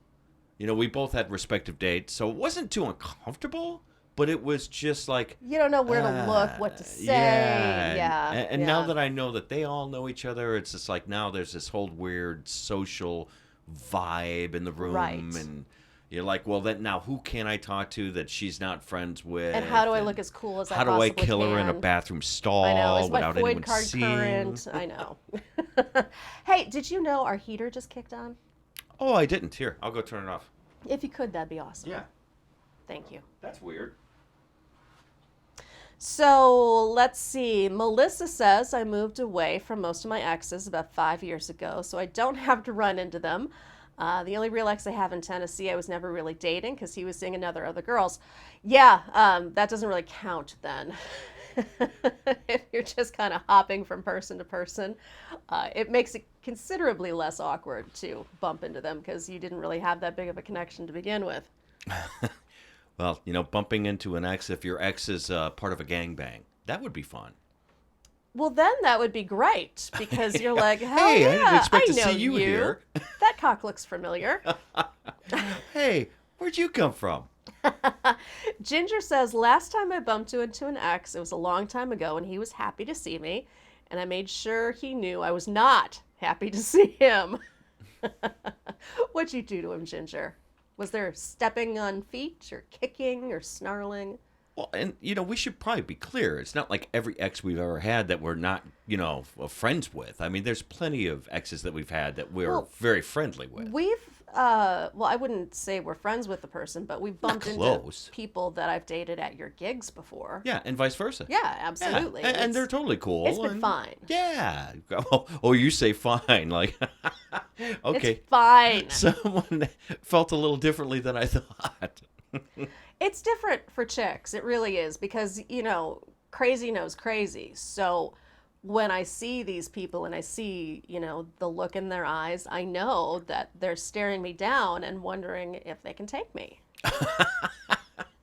we both had respective dates, so it wasn't too uncomfortable, but it was just like... You don't know where to look, what to say. Yeah. And now yeah. that I know that they all know each other, it's just like now there's this whole weird social vibe in the room. Right. And you're like, well, then now who can I talk to that she's not friends with? And how do I look as cool as I How do possibly I kill her in a can? bathroom stall I know. Is my without Floyd anyone card seeing? current? I know. Hey, did you know our heater just kicked on? Oh, I didn't. Here, I'll go turn it off. If you could, that'd be awesome. Yeah. Thank you. That's weird. So let's see. Melissa says, I moved away from most of my exes about 5 years ago, so I don't have to run into them. The only real ex I have in Tennessee, I was never really dating because he was seeing other girls. Yeah, that doesn't really count then. If you're just kind of hopping from person to person, it makes it considerably less awkward to bump into them because you didn't really have that big of a connection to begin with. Well, bumping into an ex, if your ex is part of a gangbang, that would be fun. Well, then that would be great because you're like, hell Hey, I yeah, didn't expect to know see you here. That cock looks familiar. Hey, where'd you come from? Ginger says, last time I bumped into an ex, it was a long time ago, and he was happy to see me, and I made sure he knew I was not happy to see him. What'd you do to him, Ginger? Was there stepping on feet or kicking or snarling? Well, and, we should probably be clear. It's not like every ex we've ever had that we're not, friends with. I mean, there's plenty of exes that we've had that we're very friendly with. We've, well, I wouldn't say we're friends with the person, but we've bumped into close. people that I've dated at your gigs before. Yeah, and vice versa. Yeah, absolutely. Yeah, and they're totally cool. It's been fine. Yeah. Oh, you say fine. Like, okay. It's fine. Someone felt a little differently than I thought. It's different for chicks. It really is because, crazy knows crazy. So when I see these people and I see, the look in their eyes, I know that they're staring me down and wondering if they can take me.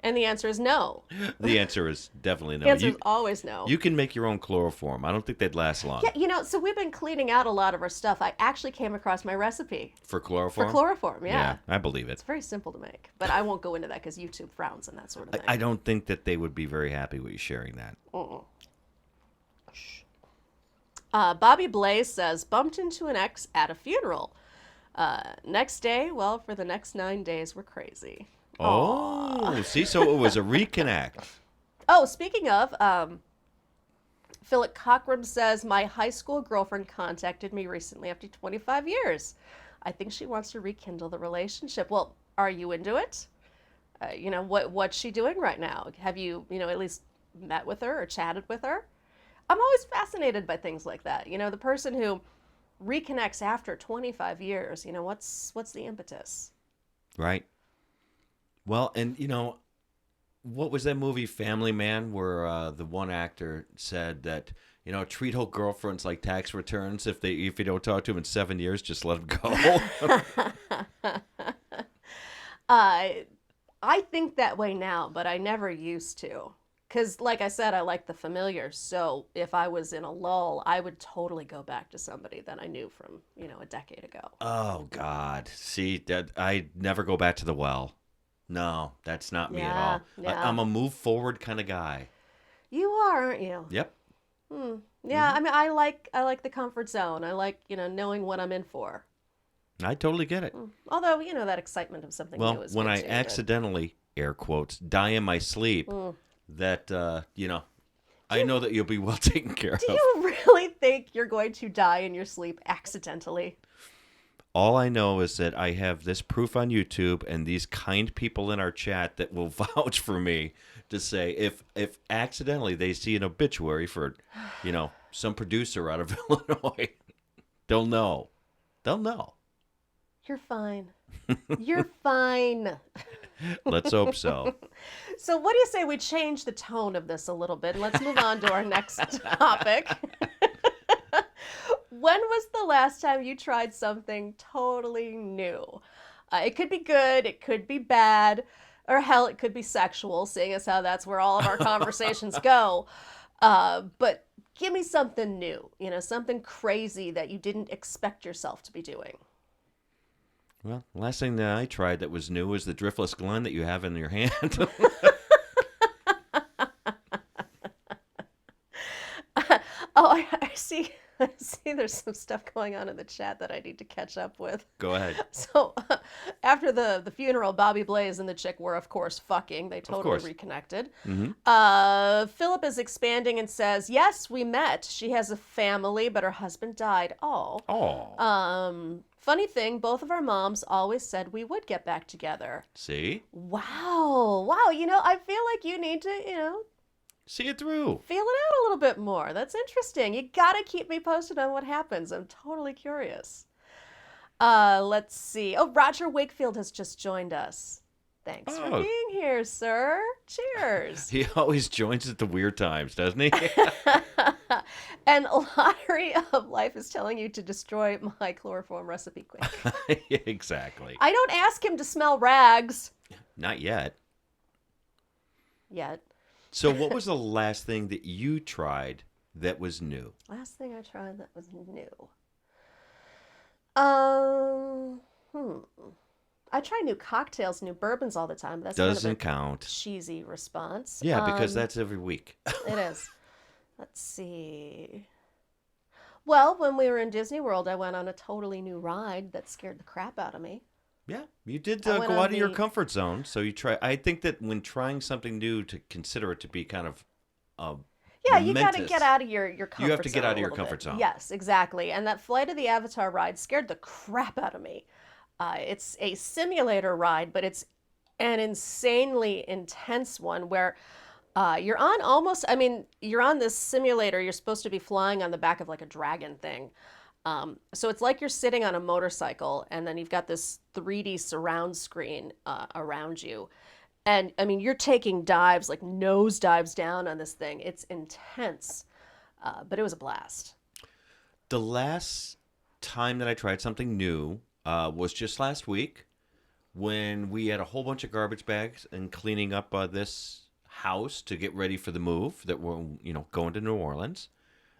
And the answer is no. The answer is definitely no. The answer is always no. You can make your own chloroform. I don't think they'd last long. Yeah, so we've been cleaning out a lot of our stuff. I actually came across my recipe. For chloroform? For chloroform, yeah. I believe it. It's very simple to make. But I won't go into that because YouTube frowns and that sort of thing. I don't think that they would be very happy with you sharing that. Shh. Bobby Blaze says, bumped into an ex at a funeral. Next day, well, for the next 9 days, we're crazy. Oh, see, so it was a reconnect. Oh, speaking of, Philip Cockrum says, my high school girlfriend contacted me recently after 25 years. I think she wants to rekindle the relationship. Well, are you into it? What's she doing right now? Have you, at least met with her or chatted with her? I'm always fascinated by things like that. The person who reconnects after 25 years, what's the impetus? Right. Well, and, what was that movie, Family Man, where the one actor said that, treat old girlfriends like tax returns. If you don't talk to them in 7 years, just let them go. I think that way now, but I never used to. Because, like I said, I like the familiar. So if I was in a lull, I would totally go back to somebody that I knew from, a decade ago. Oh God. See, that I never go back to the well. No, that's not me at Yeah, all. yeah. I'm a move forward kind of guy. You are, aren't you? Yep. Yeah, I mean, I like the comfort zone. I like, knowing what I'm in for. I totally get it. Although, that excitement of something new Well, is when good I too, but- accidentally, air quotes, die in my sleep, that, I know that you'll be well taken care of. Do you really think you're going to die in your sleep accidentally? All I know is that I have this proof on YouTube and these kind people in our chat that will vouch for me to say if accidentally they see an obituary for, some producer out of Illinois, they'll know. They'll know. You're fine. You're fine. Let's hope so. So what do you say we change the tone of this a little bit and let's move on to our next topic? When was the last time you tried something totally new? It could be good, it could be bad, or hell, it could be sexual, seeing as how that's where all of our conversations go. But give me something new, something crazy that you didn't expect yourself to be doing. Well, the last thing that I tried that was new was the Driftless Glen that you have in your hand. I see. I see there's some stuff going on in the chat that I need to catch up with. Go ahead. So after the funeral, Bobby Blaze and the chick were, of course, fucking. They totally course. reconnected. Mm-hmm. Philip is expanding and says, yes, we met. She has a family, but her husband died. Oh. Funny thing, both of our moms always said we would get back together. See? Wow. I feel like you need to, See it through. feel it out a little bit more. That's interesting. You gotta keep me posted on what happens. I'm totally curious. Let's see. Oh, Roger Wakefield has just joined us. Thanks for Oh. being here, sir. Cheers. He always joins at the weird times, doesn't he? And Lottery of Life is telling you to destroy my chloroform recipe quick. Exactly. I don't ask him to smell rags Not yet. yet. So what was the last thing that you tried that was new? Last thing I tried that was new. I try new cocktails, new bourbons all the time. But that's Doesn't kind of count. a cheesy response. Yeah, because that's every week. It is. Let's see. Well, when we were in Disney World, I went on a totally new ride that scared the crap out of me. Yeah, you did I go went out on of your the- comfort zone. So you try. I think that when trying something new, to consider it to be kind of Yeah, you got to momentous. get out of your comfort have to get zone out of a your little comfort bit. zone. Yes, exactly. And that Flight of the Avatar ride scared the crap out of me. It's a simulator ride, but it's an insanely intense one where you're on this simulator. You're supposed to be flying on the back of like a dragon thing. So it's like you're sitting on a motorcycle, and then you've got this 3D surround screen around you. And I mean, you're taking dives, like nose dives down on this thing. It's intense, but it was a blast. The last time that I tried something new was just last week when we had a whole bunch of garbage bags and cleaning up this house to get ready for the move that we're going to New Orleans.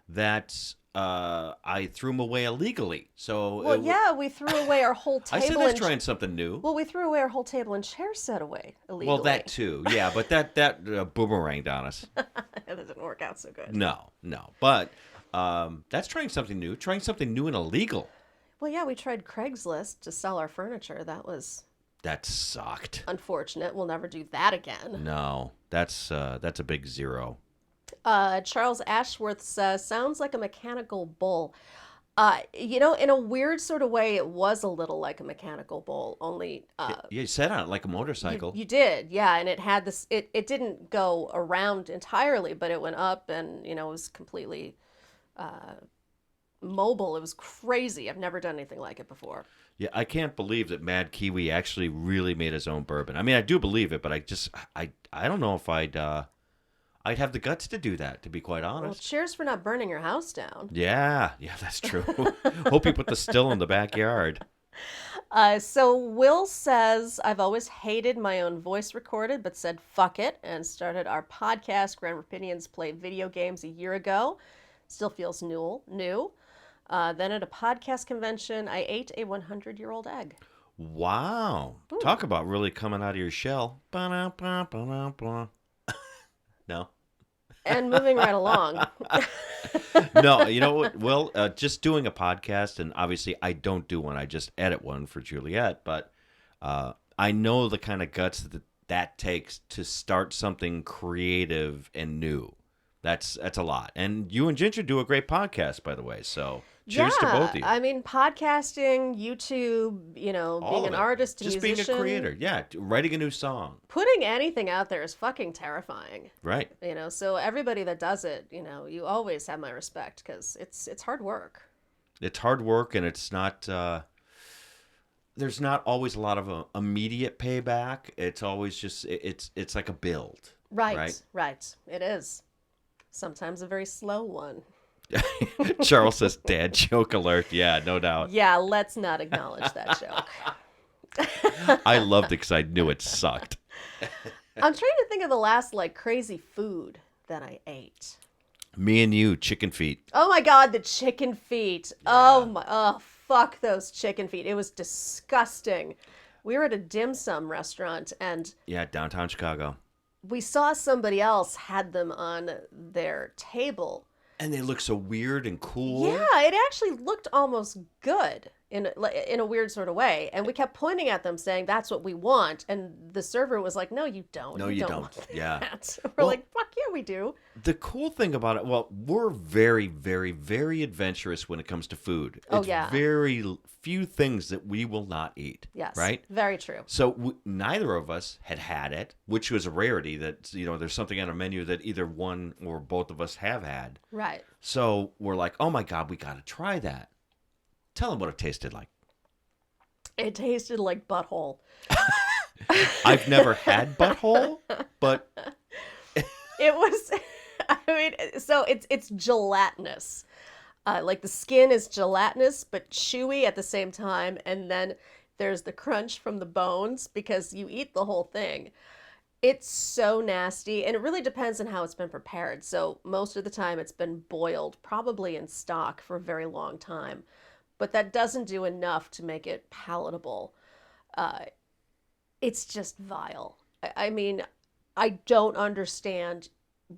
That I threw them away illegally. So Well, yeah, we threw away our whole I table. said that's and trying something new. Well, we threw away our whole table and chair set away illegally. Well, that too, yeah. But that boomeranged on us. That didn't work out so good. No. But that's trying something new. Trying something new and illegal. Well, yeah, we tried Craigslist to sell our furniture. That was That sucked. unfortunate. We'll never do that again. No, that's a big zero. Charles Ashworth says, sounds like a mechanical bull. In a weird sort of way, it was a little like a mechanical bull, only You sat on it like a motorcycle. you did, yeah, and it had this, it didn't go around entirely, but it went up and, it was completely mobile. It was crazy. I've never done anything like it before. Yeah, I can't believe that Mad Kiwi actually really made his own bourbon. I mean, I do believe it, but I don't know if I'd have the guts to do that, to be quite Well, honest. cheers for not burning your house down. Yeah, that's true. Hope you put the still in the backyard. So Will says, I've always hated my own voice recorded, but said fuck it and started our podcast, Grand Opinions Play Video Games, a year ago. Still feels new. Then at a podcast convention, I ate a 100-year-old egg. Wow. Ooh. Talk about really coming out of your shell. Ba-da-ba-ba-da-ba. No. And moving right along. No, you know what? Well, just doing a podcast, and obviously I don't do one. I just edit one for Juliet, but I know the kind of guts that takes to start something creative and new. That's a lot. And you and Ginger do a great podcast, by the way. So cheers to both of you. I mean, podcasting, YouTube, being an artist, a just musician. being a creator. Yeah, writing a new song. Putting anything out there is fucking terrifying. Right. So everybody that does it, you always have my respect because it's hard work. It's hard work, and it's not. There's not always a lot of immediate payback. It's always just it's like a build. Right. It is. Sometimes a very slow one. Charles says, "Dad joke alert." Yeah, no doubt. Yeah, let's not acknowledge that joke. I loved it because I knew it sucked. I'm trying to think of the last crazy food that I ate. Me and you, chicken feet. Oh my God, the chicken feet. Yeah. Oh, fuck those chicken feet. It was disgusting. We were at a dim sum restaurant and yeah, downtown Chicago. We saw somebody else had them on their table. And they look so weird and cool. Yeah, it actually looked almost good in a weird sort of way. And we kept pointing at them saying, that's what we want. And the server was like, no, you don't. No, you don't. Want Yeah. that. We're like, fuck yeah, we do. The cool thing about it, well, we're very, very, very adventurous when it comes to food. Oh, it's yeah. very few things that we will not eat. Yes. Right? Very true. So neither of us had it, which was a rarity that, there's something on a menu that either one or both of us have had. Right. So we're like, oh my God, we got to try that. Tell them what it tasted like. It tasted like butthole. I've never had butthole, but it was, so it's gelatinous. The skin is gelatinous, but chewy at the same time. And then there's the crunch from the bones because you eat the whole thing. It's so nasty, and it really depends on how it's been prepared. So most of the time it's been boiled, probably in stock for a very long time. But that doesn't do enough to make it palatable. It's just vile. I mean, I don't understand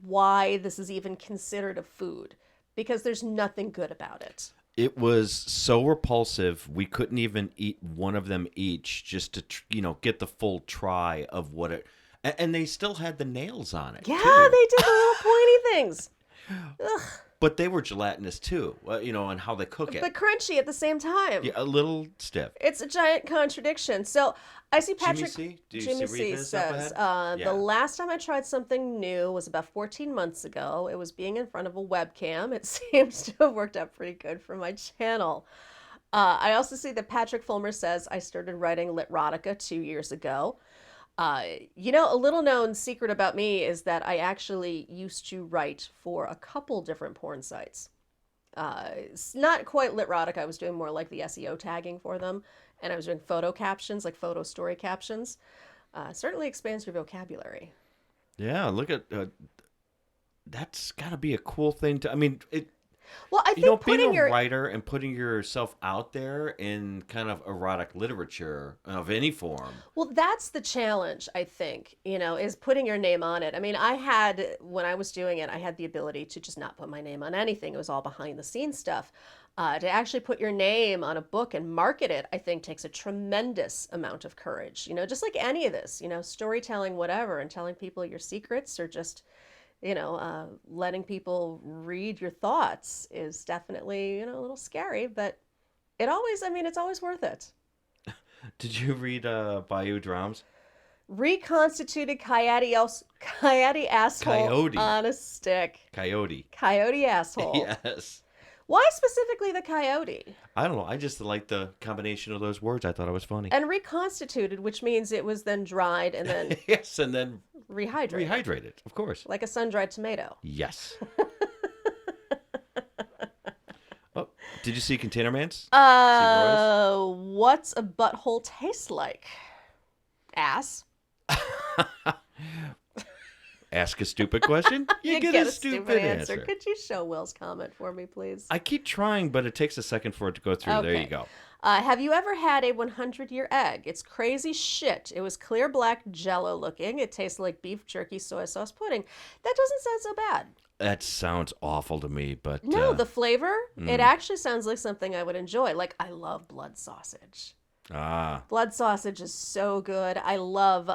why this is even considered a food, because there's nothing good about it. It was so repulsive, we couldn't even eat one of them each just to, get the full try of what it... And they still had the nails on it, Yeah, too. they did the little pointy things. Ugh. But they were gelatinous, too, and how they cook it. But crunchy at the same time. Yeah, a little stiff. It's a giant contradiction. So I see Patrick... Jimmy C? Do you Jimmy see C this up says, ahead? Yeah. the last time I tried something new was about 14 months ago. It was being in front of a webcam. It seems to have worked out pretty good for my channel. I also see that Patrick Fulmer says, I started writing Litrotica 2 years ago. A little known secret about me is that I actually used to write for a couple different porn sites. It's not quite Litrotica. I was doing more like the SEO tagging for them. And I was doing photo captions, like photo story captions. Certainly expands your vocabulary. Yeah, look at... that's got to be a cool thing to... I mean, Well, I think being a writer and putting yourself out there in kind of erotic literature of any form. Well, that's the challenge, I think, is putting your name on it. I mean, when I was doing it, I had the ability to just not put my name on anything. It was all behind the scenes stuff. To actually put your name on a book and market it, I think takes a tremendous amount of courage. Just like any of this, storytelling, whatever, and telling people your secrets or just... letting people read your thoughts is definitely, a little scary, but it's always worth it. Did you read Bayou Drums? Reconstituted coyote asshole Coyote. on a stick. Coyote. Coyote asshole. Yes. Why specifically the coyote? I don't know. I just like the combination of those words. I thought it was funny. And reconstituted, which means it was then dried and then yes, and then rehydrated. Rehydrated, of course. Like a sun-dried tomato. Yes. Oh, did you see Container Man's? What What's a butthole taste like? Ass. Ask a stupid question, you get a stupid answer. Could you show Will's comment for me, please? I keep trying, but it takes a second for it to go through. Okay. There you go. Have you ever had a 100-year egg? It's crazy shit. It was clear black jello looking. It tasted like beef jerky soy sauce pudding. That doesn't sound so bad. That sounds awful to me, but... No, the flavor, it actually sounds like something I would enjoy. Like, I love blood sausage. Blood sausage is so good. I love,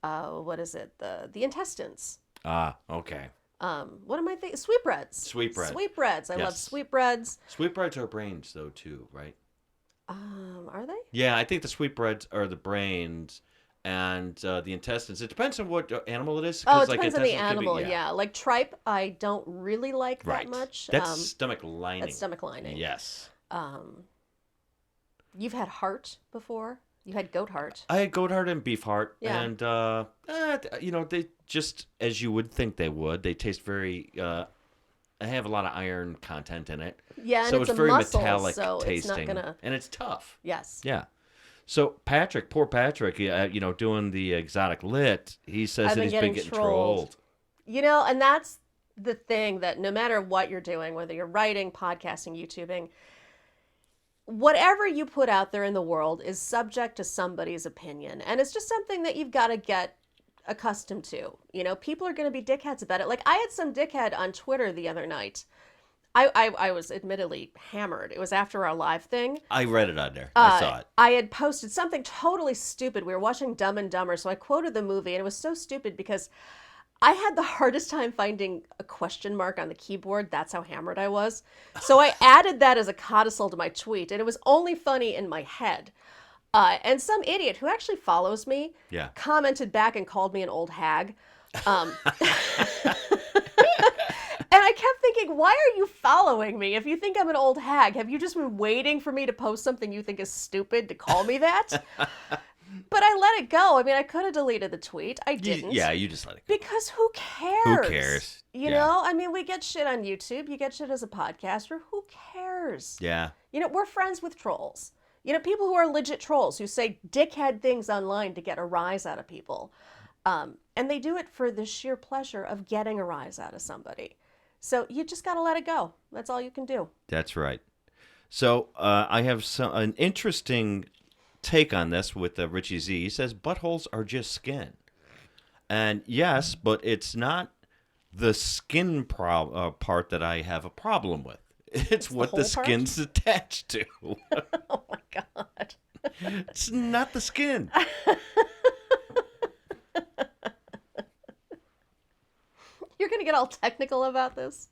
what is it? The intestines. Okay. What am I thinking? Sweetbreads. Sweetbreads. I love sweetbreads. Sweetbreads are brains, though, too, right? Are they? Yeah, I think the sweetbreads are the brains and the intestines. It depends on what animal it is. Oh, it depends on the animal, yeah. Like tripe, I don't really like that much. That's stomach lining. That's stomach lining. Yes. You've had heart before? You had goat heart. I had goat heart and beef heart. Yeah. And, they just, as you would think they would, they taste very, they have a lot of iron content in it. Yeah, and so it's a very muscle, metallic so tasting. it's not gonna... And it's tough. Yes. Yeah. So poor Patrick, doing the exotic lit, he says that he's been getting trolled. And that's the thing, that no matter what you're doing, whether you're writing, podcasting, YouTubing, whatever you put out there in the world is subject to somebody's opinion. And it's just something that you've got to get accustomed to. People are going to be dickheads about it. Like, I had some dickhead on Twitter the other night. I was admittedly hammered. It was after our live thing. I read it on there. I saw it. I had posted something totally stupid. We were watching Dumb and Dumber, so I quoted the movie, and it was so stupid because I had the hardest time finding a question mark on the keyboard. That's how hammered I was. So I added that as a codicil to my tweet, and it was only funny in my head. And some idiot who actually follows me commented back and called me an old hag. And I kept thinking, why are you following me? If you think I'm an old hag, have you just been waiting for me to post something you think is stupid to call me that? But I let it go. I mean, I could have deleted the tweet. I didn't. You just let it go. Because who cares? Who cares? You know? I mean, we get shit on YouTube. You get shit as a podcaster. Who cares? Yeah. We're friends with trolls. People who are legit trolls who say dickhead things online to get a rise out of people. And they do it for the sheer pleasure of getting a rise out of somebody. So you just got to let it go. That's all you can do. That's right. So I have an interesting take on this with Richie Z. He says buttholes are just skin. And yes, but it's not the skin part that I have a problem with. It's what the skin's attached to. Oh, my God. It's not the skin. You're going to get all technical about this?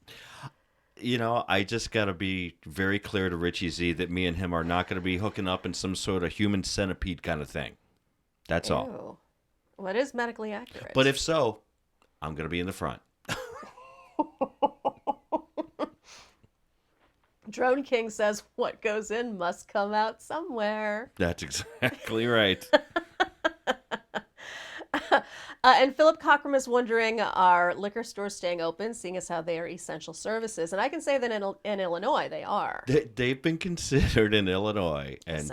I just got to be very clear to Richie Z that me and him are not going to be hooking up in some sort of human centipede kind of thing. That's all. Well, it is medically accurate. But if so, I'm going to be in the front. Drone King says, what goes in must come out somewhere. That's exactly right. And Philip Cockram is wondering, are liquor stores staying open, seeing as how they are essential services? And I can say that in Illinois, they are. They've been considered in Illinois and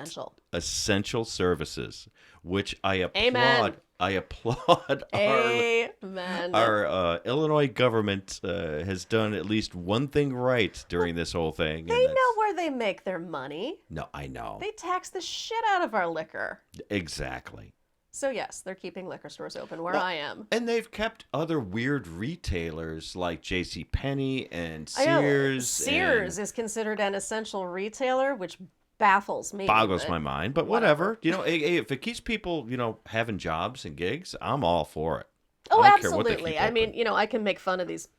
essential services, which I applaud. Amen. I applaud. Amen. Our Illinois government has done at least one thing right during this whole thing. They know where they make their money. No, I know. They tax the shit out of our liquor. Exactly. So yes, they're keeping liquor stores open where I am. And they've kept other weird retailers like JCPenney and Sears. Sears is considered an essential retailer, which baffles me. Boggles my mind, but whatever. If it keeps people, having jobs and gigs, I'm all for it. Oh, absolutely. I mean, I can make fun of these,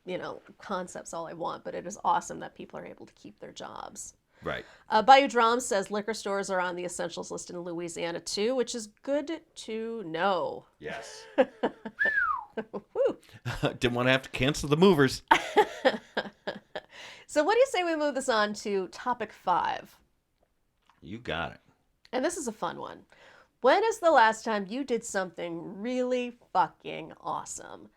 concepts all I want, but it is awesome that people are able to keep their jobs. Right. Bayou Drum says liquor stores are on the essentials list in Louisiana too, which is good to know. Yes. Didn't want to have to cancel the movers. So what do you say we move this on to topic 5? You got it. And this is a fun one. When is the last time you did something really fucking awesome?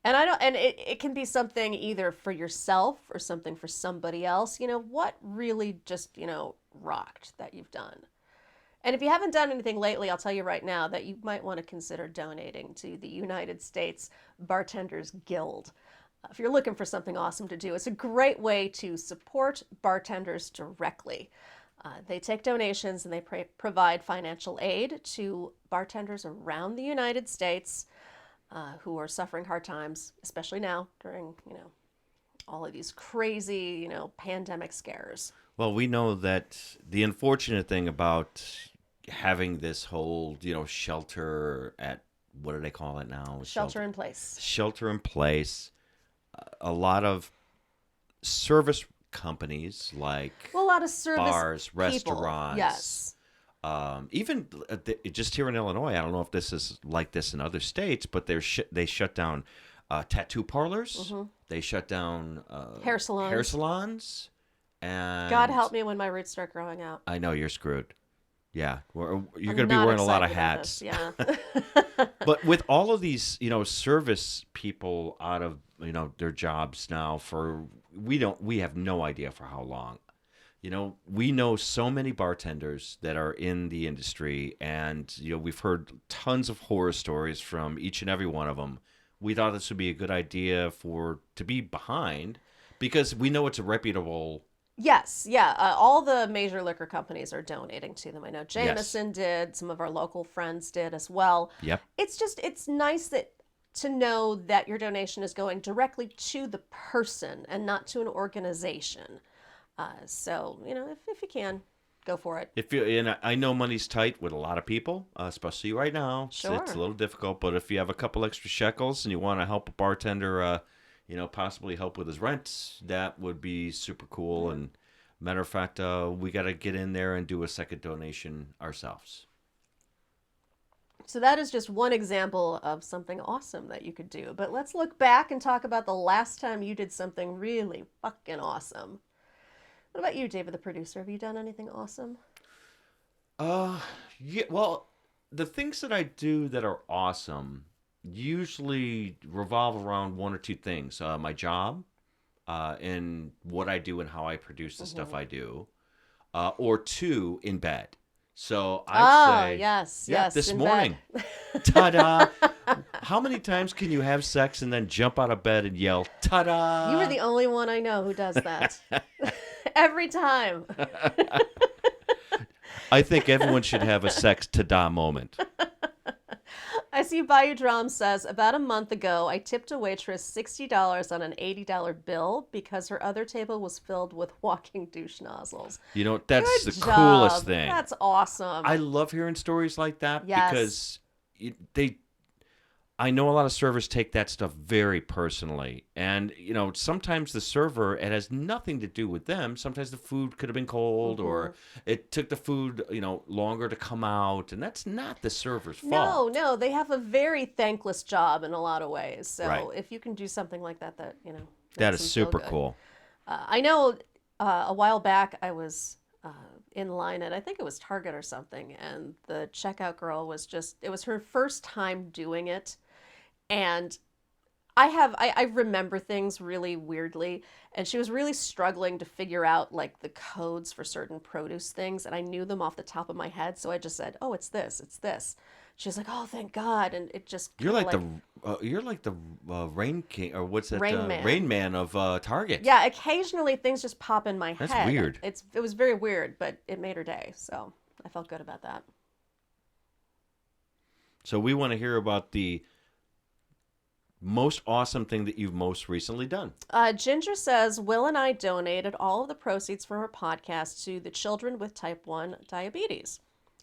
And it can be something either for yourself or something for somebody else. What really just, rocked that you've done? And if you haven't done anything lately, I'll tell you right now that you might want to consider donating to the United States Bartenders Guild. If you're looking for something awesome to do, it's a great way to support bartenders directly. They take donations and they provide financial aid to bartenders around the United States who are suffering hard times, especially now during, all of these crazy, pandemic scares. Well, we know that the unfortunate thing about having this whole, shelter at, what do they call it now? Shelter in place. Shelter in place. A lot of service companies like a lot of service bars, people. restaurants. Yes. Even just here in Illinois, I don't know if this is like this in other states, but they shut down tattoo parlors. Mm-hmm. They shut down hair salons. And God help me when my roots start growing out. I know you're screwed. Yeah, you're going to be wearing a lot of hats. Yeah. But with all of these, service people out of, their jobs now we have no idea for how long. We know so many bartenders that are in the industry, and, we've heard tons of horror stories from each and every one of them. We thought this would be a good idea to be behind, because we know it's a reputable. Yes, yeah. All the major liquor companies are donating to them. I know Jameson did. Some of our local friends did as well. Yep. It's nice to know that your donation is going directly to the person and not to an organization. So, if you can, go for it. And I know money's tight with a lot of people, especially right now. Sure. It's a little difficult, but if you have a couple extra shekels and you want to help a bartender, possibly help with his rent, that would be super cool. And matter of fact, we got to get in there and do a second donation ourselves. So that is just one example of something awesome that you could do. But let's look back and talk about the last time you did something really fucking awesome. What about you, David, the producer? Have you done anything awesome? Yeah. Well, the things that I do that are awesome usually revolve around one or two things: my job, and what I do and how I produce the stuff I do, or two, in bed. So I'd say, yes, this in morning, bed. ta-da! How many times can you have sex and then jump out of bed and yell, ta-da? You are the only one I know who does that. Every time. I think everyone should have a sex ta-da moment. I see Bayou Drum says, about a month ago, I tipped a waitress $60 on an $80 bill because her other table was filled with walking douche nozzles. That's Good the job. coolest thing. That's awesome. I love hearing stories like that Yes. because I know a lot of servers take that stuff very personally. And, sometimes the server, it has nothing to do with them. Sometimes the food could have been cold or it took the food, longer to come out. And that's not the server's fault. No, they have a very thankless job in a lot of ways. So Right. if you can do something like that, that makes is them feel super good. cool. I know a while back I was in line at, I think it was Target or something, and the checkout girl it was her first time doing it. And I remember things really weirdly, and she was really struggling to figure out like the codes for certain produce things, and I knew them off the top of my head, so I just said, "Oh, it's this." She was like, "Oh, thank God," and it just You're like the Rain King, or what's that? Rain Man. Rain Man of Target. Yeah, occasionally things just pop in my head. That's weird. It was very weird, but it made her day, so I felt good about that. So we want to hear about the most awesome thing that you've most recently done. Ginger says, Will and I donated all of the proceeds from her podcast to the children with type 1 diabetes.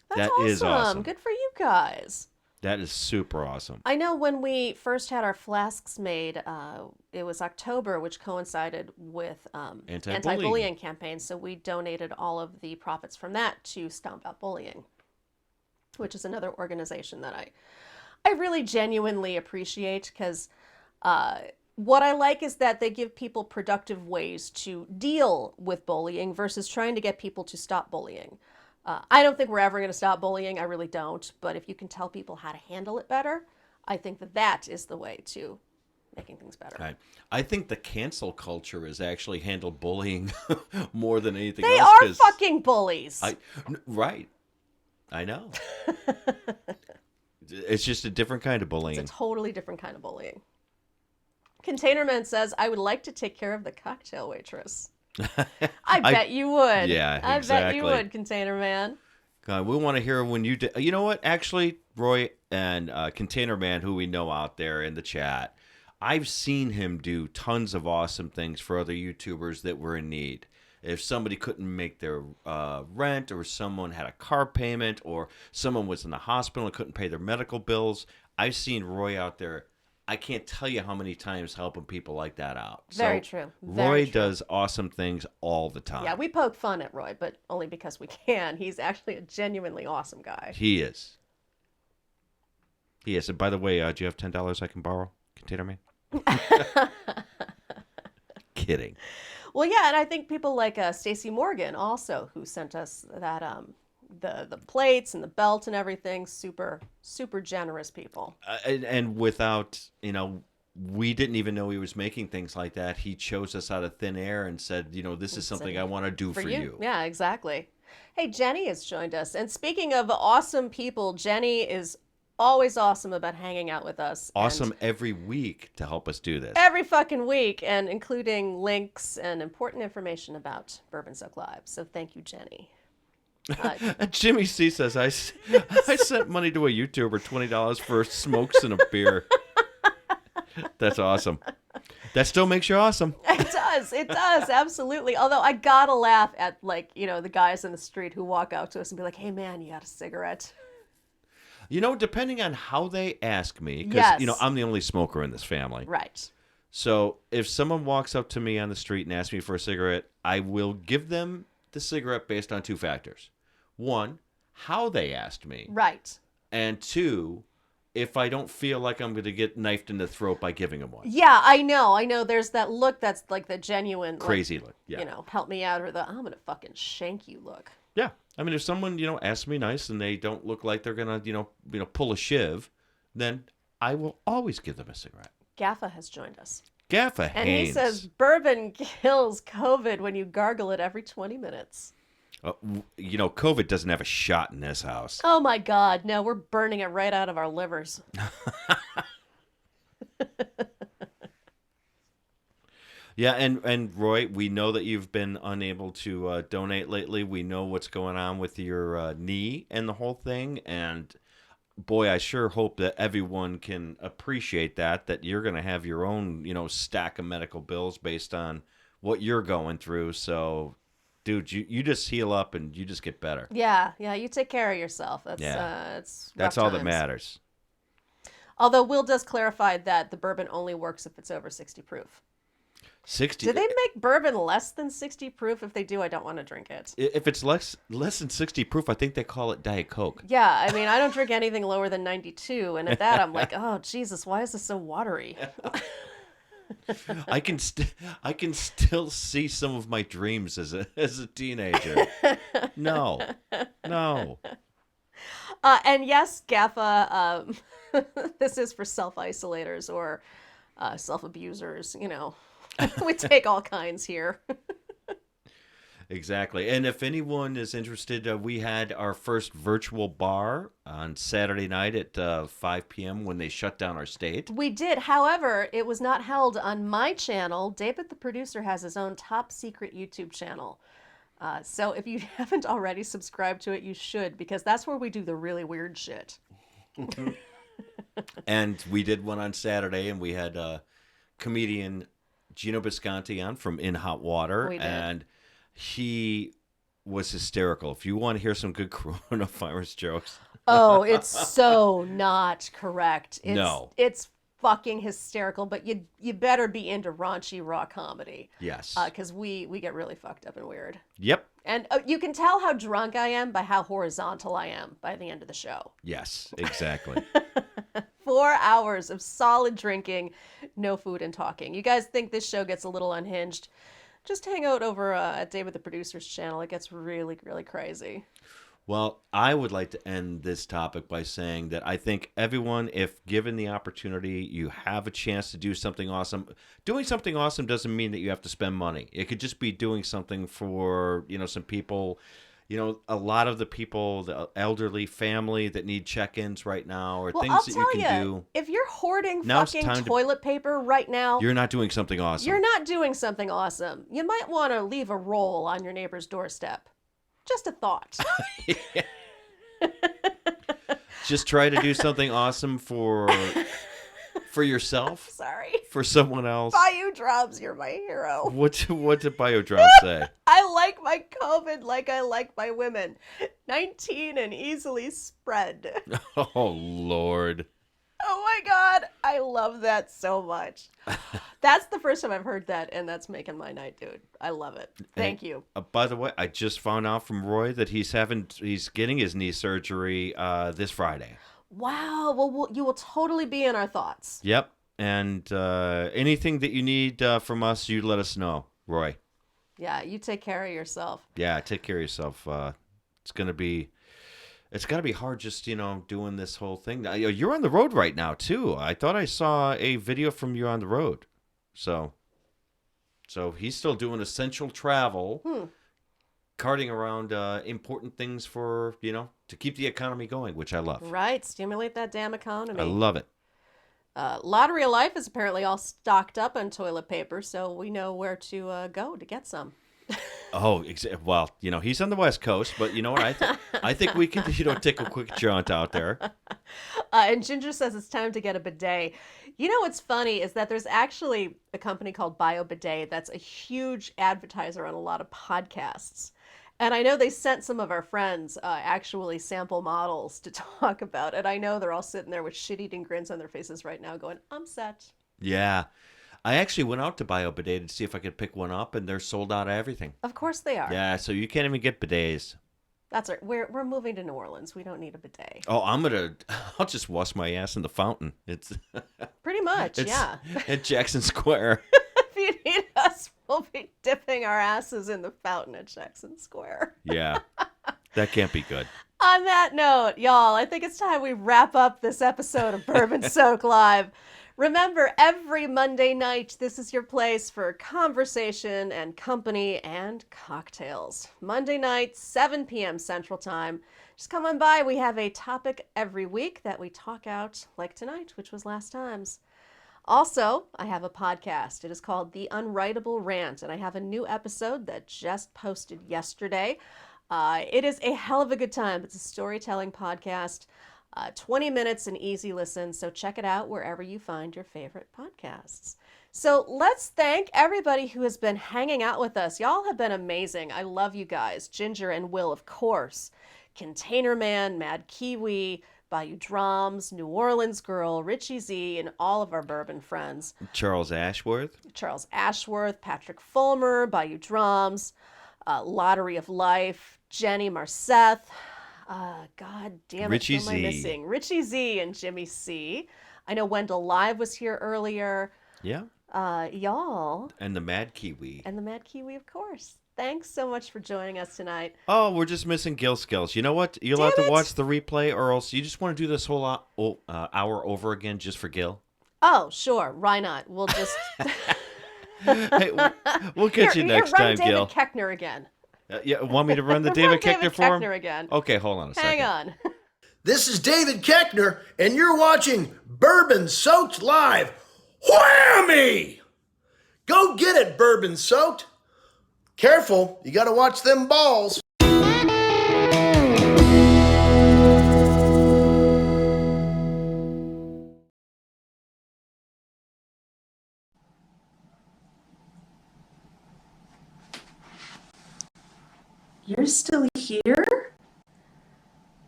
That's That awesome. is awesome. Good for you guys. That is super awesome. I know when we first had our flasks made, it was October, which coincided with anti-bullying campaign. So we donated all of the profits from that to Stomp Out Bullying, which is another organization that I really genuinely appreciate, because what I like is that they give people productive ways to deal with bullying versus trying to get people to stop bullying. I don't think we're ever going to stop bullying. I really don't. But if you can tell people how to handle it better, I think that is the way to making things better. Right. I think the cancel culture has actually handled bullying more than anything They else. are fucking bullies. Right. I know. It's just a different kind of It's bullying. a totally different kind of bullying. Containerman says, I would like to take care of the cocktail waitress. I bet you would. Yeah, I bet exactly. you would, Containerman. God, we want to hear when you did. You know what? Actually, Roy and Container Man, who we know out there in the chat, I've seen him do tons of awesome things for other YouTubers that were in need. If somebody couldn't make their rent, or someone had a car payment, or someone was in the hospital and couldn't pay their medical bills, I've seen Roy out there. I can't tell you how many times helping people like that out. Very So true. Roy Very true. does awesome things all the time. Yeah, we poke fun at Roy, but only because we can. He's actually a genuinely awesome guy. He is. He is. And by the way, do you have $10 I can borrow, Container Man? Kidding. Well, yeah, and I think people like Stacey Morgan also, who sent us that the plates and the belt and everything. Super, super generous people. And without, we didn't even know he was making things like that. He chose us out of thin air and said, this is something I want to do for you. Yeah, exactly. Hey, Jenny has joined us. And speaking of awesome people, Jenny is always awesome about hanging out with us. Awesome and every week to help us do this. every fucking week, and including links and important information about Bourbon Soak Live. So thank you, Jenny. Jimmy C says, I sent money to a YouTuber, $20 for smokes and a beer. That's awesome. That still makes you awesome. It does, absolutely. Although I gotta laugh at, the guys in the street who walk out to us and be like, hey man, you got a cigarette? Depending on how they ask me, because, Yes. I'm the only smoker in this family. Right. So if someone walks up to me on the street and asks me for a cigarette, I will give them the cigarette based on two factors. One, how they asked me. Right. And two, if I don't feel like I'm going to get knifed in the throat by giving them one. Yeah, I know. There's that look that's like the genuine, Crazy look. Yeah. help me out, or the I'm gonna fucking shank you look. Yeah. I mean, if someone, asks me nice and they don't look like they're going to, pull a shiv, then I will always give them a cigarette. Gaffa has joined us. Gaffa And Haynes. he says, bourbon kills COVID when you gargle it every 20 minutes. COVID doesn't have a shot in this house. Oh my God, no, we're burning it right out of our livers. Yeah, and Roy, we know that you've been unable to donate lately. We know what's going on with your knee and the whole thing. And boy, I sure hope that everyone can appreciate that you're going to have your own, stack of medical bills based on what you're going through. So, dude, you just heal up and you just get better. Yeah, you take care of yourself. That's That's rough all that times. matters. Although Will does clarify that the bourbon only works if it's over 60 proof. 60. Do they make bourbon less than 60 proof? If they do, I don't want to drink it. If it's less than 60 proof, I think they call it Diet Coke. Yeah, I mean, I don't drink anything lower than 92, and at that, I'm like, oh Jesus, why is this so watery? I can still see some of my dreams as a teenager. No. And yes, Gaffa, this is for self-isolators or self-abusers. We take all kinds here. Exactly. And if anyone is interested, we had our first virtual bar on Saturday night at 5 p.m. when they shut down our state. We did. However, it was not held on my channel. David, the producer, has his own top secret YouTube channel. So if you haven't already subscribed to it, you should, because that's where we do the really weird shit. And we did one on Saturday, and we had comedian Gino Bisconti on from In Hot Water. We did. And he was hysterical. If you want to hear some good coronavirus jokes. Oh, it's so not correct. No. It's fucking hysterical, but you better be into raunchy raw comedy. Yes. Because we get really fucked up and weird. Yep. And you can tell how drunk I am by how horizontal I am by the end of the show. Yes, exactly. 4 hours of solid drinking, no food and talking. You guys think this show gets a little unhinged? Just hang out over at David the Producer's channel. It gets really, really crazy. Well, I would like to end this topic by saying that I think everyone, if given the opportunity, you have a chance to do something awesome. Doing something awesome doesn't mean that you have to spend money. It could just be doing something for, some people. a lot of the people, the elderly family that need check-ins right now, or Well, things I'll that tell you can you, do. if you're hoarding Now it's fucking time to- toilet paper right now, You're not doing something awesome. you're not doing something awesome. You might want to leave a roll on your neighbor's doorstep. Just a thought. Just try to do something awesome for yourself, Sorry. for someone else. Bayou Drums, you're my hero. What did Biodrum say? I like my COVID like I like my women. 19 and easily spread. Oh, Lord. Oh my God. I love that so much. That's the first time I've heard that, and that's making my night, dude. I love it. Thank you. By the way, I just found out from Roy that he's getting his knee surgery this Friday. Wow. Well, you will totally be in our thoughts. Yep. And anything that you need from us, you let us know, Roy. Yeah, you take care of yourself. Yeah, take care of yourself. It's gotta be hard just doing this whole thing. You're on the road right now too. I thought I saw a video from you on the road. So he's still doing essential travel, carting around important things for to keep the economy going, which I love. Right. Stimulate that damn economy. I love it. Lottery of Life is apparently all stocked up on toilet paper, so we know where to go to get some. Oh, well, he's on the West Coast, but you know what? I think we can, take a quick jaunt out there. And Ginger says it's time to get a bidet. What's funny is that there's actually a company called BioBidet that's a huge advertiser on a lot of podcasts. And I know they sent some of our friends actually sample models to talk about it. I know they're all sitting there with shit-eating grins on their faces right now going, I'm set. Yeah. I actually went out to BioBidet to see if I could pick one up, and they're sold out of everything. Of course they are. Yeah, so you can't even get bidets. That's right. We're moving to New Orleans. We don't need a bidet. Oh, I'll just wash my ass in the fountain. It's Pretty much, yeah. At Jackson Square. If you need us, we'll be dipping our asses in the fountain at Jackson Square. Yeah, that can't be good. On that note, y'all, I think it's time we wrap up this episode of Bourbon Soak Live. Remember, every Monday night, this is your place for conversation and company and cocktails. Monday night, 7 p.m. Central Time. Just come on by. We have a topic every week that we talk out, like tonight, which was last time's. Also, I have a podcast. It is called The Unwritable Rant, and I have a new episode that just posted yesterday. It is a hell of a good time. It's a storytelling podcast. 20 minutes, an easy listen, so check it out wherever you find your favorite podcasts. So let's thank everybody who has been hanging out with us. Y'all have been amazing. I love you guys. Ginger and Will, of course. Container Man, Mad Kiwi, Bayou Drums, New Orleans Girl, Richie Z, and all of our bourbon friends. Charles Ashworth, Patrick Fulmer, Bayou Drums, Lottery of Life, Jenny Marceth, God damn it, Richie who am I Z. missing? Richie Z and Jimmy C. I know Wendell Live was here earlier. yeah, Y'all. and the Mad Kiwi. And the Mad Kiwi, of course. Thanks so much for joining us tonight. Oh, we're just missing Gil Skills. You know what? You'll have to watch the replay, or else you just want to do this whole hour over again just for Gil. Oh, sure. Why not? We'll just... Hey, we'll catch you next run time, Gil. David Keckner again. Yeah, want me to run the Run David David Keckner for him? Keckner again. Okay, hold on a second. Hang on. This is David Keckner, and you're watching Bourbon Soaked Live. Whammy! Go get it, Bourbon Soaked. Careful, you gotta watch them balls. You're still here?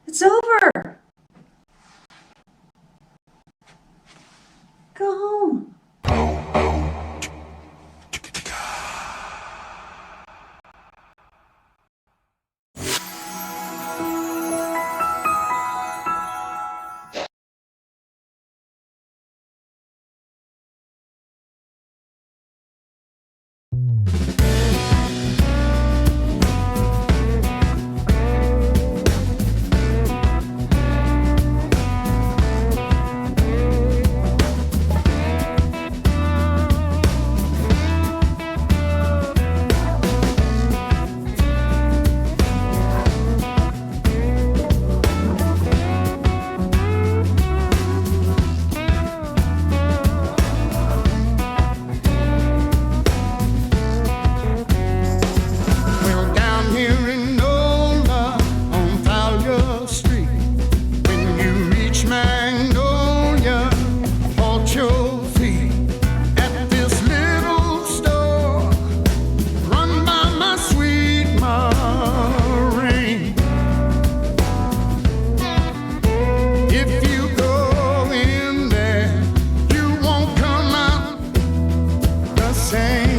It's over. Go home. same.